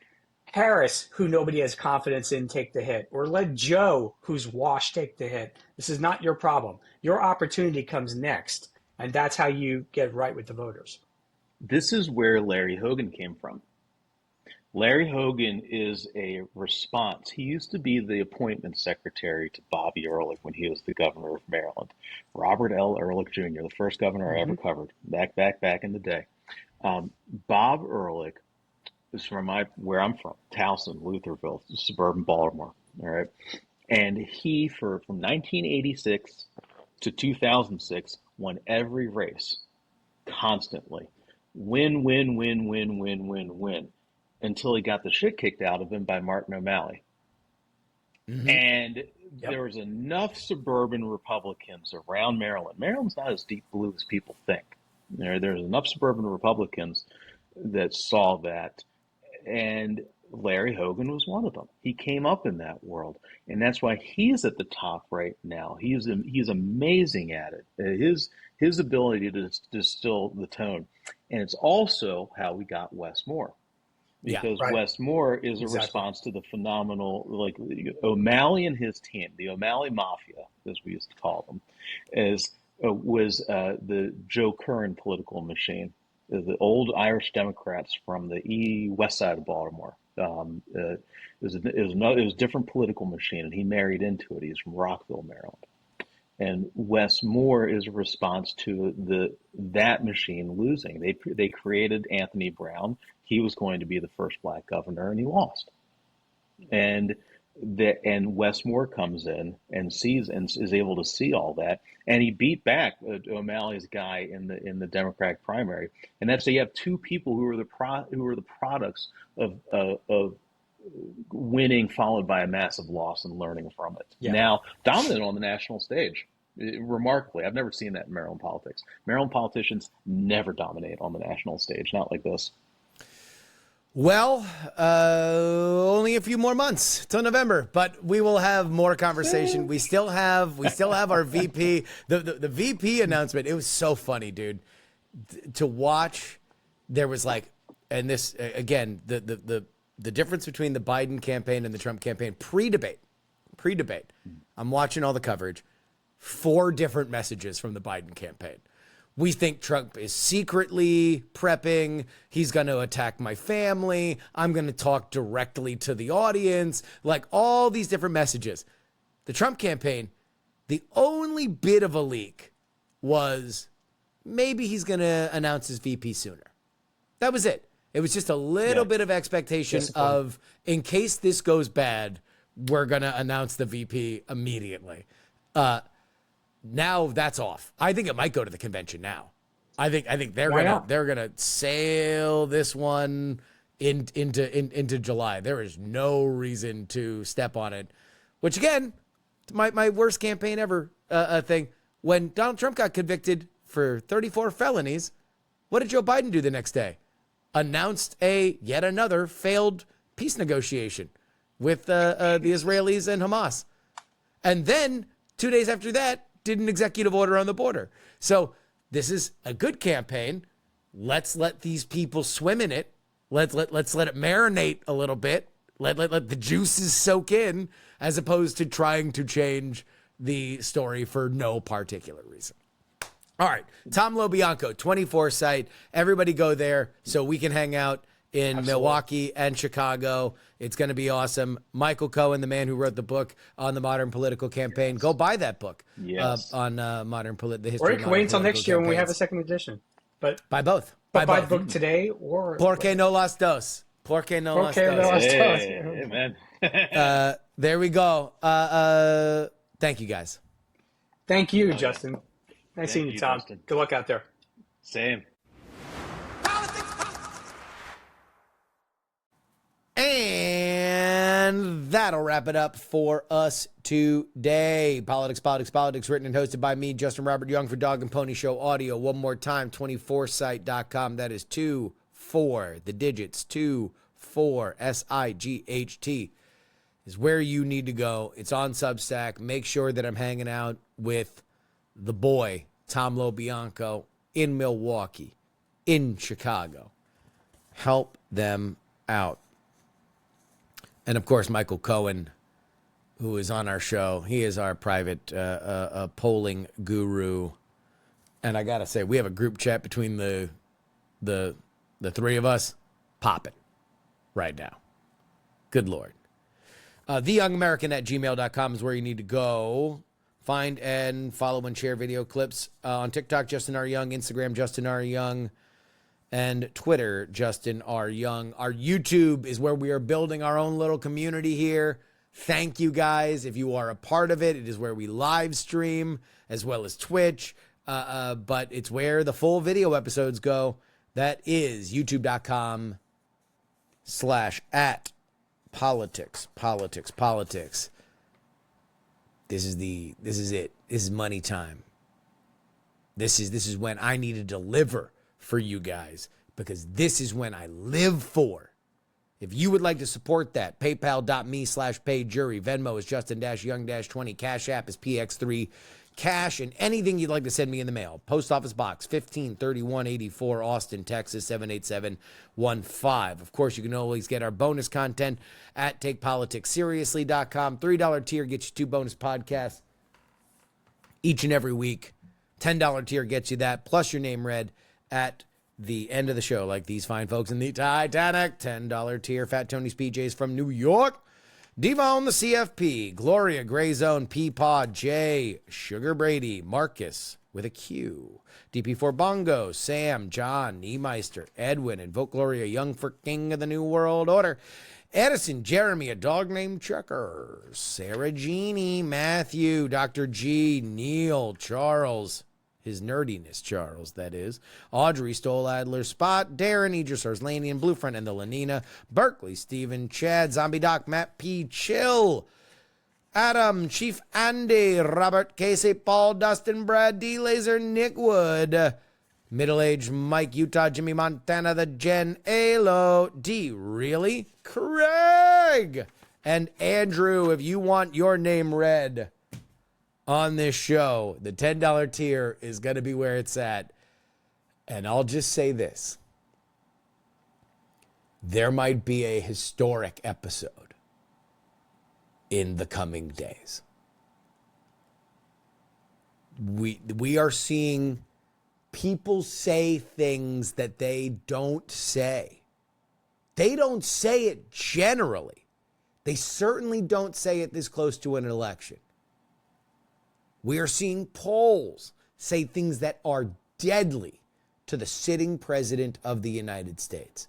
Harris, who nobody has confidence in, take the hit, or let Joe, who's washed, take the hit. This is not your problem. Your opportunity comes next, and that's how you get right with the voters. This is where Larry Hogan came from. Larry Hogan is a response. He used to be the appointment secretary to Bobby Ehrlich when he was the governor of Maryland. Robert L. Ehrlich Jr., the first governor I ever covered, back in the day. Bob Ehrlich is from where I'm from, Towson, Lutherville, suburban Baltimore. All right, and he from 1986 to 2006 won every race constantly, win, until he got the shit kicked out of him by Martin O'Malley. And there was enough suburban Republicans around Maryland. Maryland's not as deep blue as people think. There's enough suburban Republicans that saw that, and Larry Hogan was one of them. He came up in that world, and that's why he's at the top right now. He's amazing at it. His ability to distill the tone, and it's also how we got Wes Moore. Because Wes Moore is a response to the phenomenal, like O'Malley and his team, the O'Malley Mafia, as we used to call them, was the Joe Curran political machine, the old Irish Democrats from the west side of Baltimore. It was a different political machine, and he married into it. He's from Rockville, Maryland. And Wes Moore is a response to that machine losing. They created Anthony Brown. He was going to be the first black governor, and he lost. And Wes Moore comes in and sees and is able to see all that, and he beat back O'Malley's guy in the Democratic primary. And that's, so you have two people who were the products of winning followed by a massive loss and learning from it. Yeah. Now dominant on the national stage. Remarkably, I've never seen that in Maryland politics. Maryland politicians never dominate on the national stage, not like this. Well, only a few more months till November, but we will have more conversation. We still have our VP, the VP announcement. It was so funny, dude, to watch. There was like, and this again, the difference between the Biden campaign and the Trump campaign pre-debate. I'm watching all the coverage. 4 different messages from the Biden campaign. We think Trump is secretly prepping. He's going to attack my family. I'm going to talk directly to the audience. Like all these different messages. The Trump campaign, the only bit of a leak was maybe he's going to announce his VP sooner. That was it. It was just a little bit of expectation of, in case this goes bad, we're going to announce the VP immediately. Now that's off. I think it might go to the convention now. I think they're gonna sail this one into July. There is no reason to step on it. Which again, my worst campaign ever thing. When Donald Trump got convicted for 34 felonies, what did Joe Biden do the next day? Announced yet another failed peace negotiation with the Israelis and Hamas, and then 2 days after that, did an executive order on the border. So this is a good campaign. Let's let these people swim in it. Let's let it marinate a little bit. Let the juices soak in, as opposed to trying to change the story for no particular reason. All right, Tom LoBianco, 24 site. Everybody go there so we can hang out in Milwaukee and Chicago. It's going to be awesome. Michael Cohen, the man who wrote the book on the modern political campaign. Go buy that book on the history or of you modern can wait until political next year when we have a campaigns. second edition. But Buy both. buy the book today or Porque no las dos. Porque no las dos. Hey, man. There we go. Thank you, guys. Thank you, Justin. Nice seeing you, Tom. Justin. Good luck out there. Same. And that'll wrap it up for us today. Politics, written and hosted by me, Justin Robert Young, for Dog and Pony Show Audio. One more time, 24site.com. That is 24, the digits, 24, SIGHT, is where you need to go. It's on Substack. Make sure that I'm hanging out with the boy, Tom LoBianco, in Milwaukee, in Chicago. Help them out. And, of course, Michael Cohen, who is on our show. He is our private polling guru. And I got to say, we have a group chat between the three of us. Popping. right now. Good Lord. TheYoungAmerican@gmail.com is where you need to go. Find and follow and share video clips on TikTok, Justin R. Young, Instagram, Justin R. Young, and Twitter, Justin R. Young. Our YouTube is where we are building our own little community here. Thank you guys. If you are a part of it, it is where we live stream as well as Twitch. But it's where the full video episodes go. That is youtube.com/@politics. This is it. This is money time. This is when I need to deliver for you guys, because this is when I live for. If you would like to support that, paypal.me/paidjury. Venmo is Justin-Young-20. Cash App is PX3 Cash, and anything you'd like to send me in the mail. Post Office Box 153184, Austin, Texas 78715. Of course, you can always get our bonus content at takepoliticsseriously.com. $3 tier gets you 2 bonus podcasts each and every week. $10 tier gets you that, plus your name read at the end of the show, like these fine folks in the Titanic. $10 tier, Fat Tony's PJs from New York. Devon the CFP, Gloria, Gray Zone, Peapod, Jay, Sugar Brady, Marcus with a Q, DP4 Bongo, Sam, John, Niemeister, Edwin, Invoke Gloria, Young for King of the New World Order, Edison, Jeremy, a dog named Checkers, Sarah Jeannie, Matthew, Dr. G, Neil, Charles, his nerdiness, Charles, that is. Audrey, Stoll Adler, Spot, Darren, Idris, Arslanian, Bluefront, and the Lenina. Berkeley, Stephen, Chad, Zombie Doc, Matt P, Chill. Adam, Chief Andy, Robert, Casey, Paul, Dustin, Brad, D, Laser, Nick Wood. Middle-aged Mike, Utah, Jimmy, Montana, the Jen, Alo, D, really? Craig! And Andrew, if you want your name read on this show, the $10 tier is going to be where it's at. And I'll just say this. There might be a historic episode in the coming days. We are seeing people say things that they don't say. They don't say it generally. They certainly don't say it this close to an election. We are seeing polls say things that are deadly to the sitting president of the United States.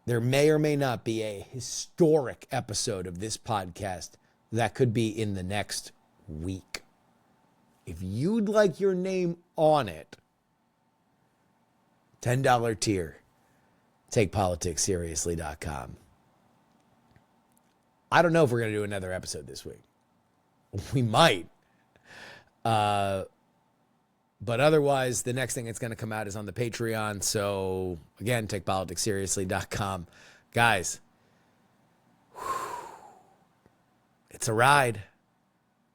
There may or may not be a historic episode of this podcast that could be in the next week. If you'd like your name on it, $10 tier, takepoliticsseriously.com. I don't know if we're going to do another episode this week. We might. But otherwise, the next thing that's going to come out is on the Patreon. So, again, takepoliticsseriously.com. Guys, it's a ride.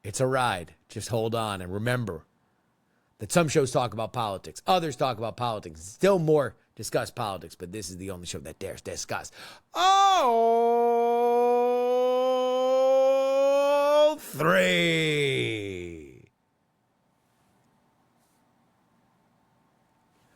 It's a ride. Just hold on. And remember that some shows talk about politics. Others talk about politics. Still more discuss politics. But this is the only show that dares discuss. Oh! 3.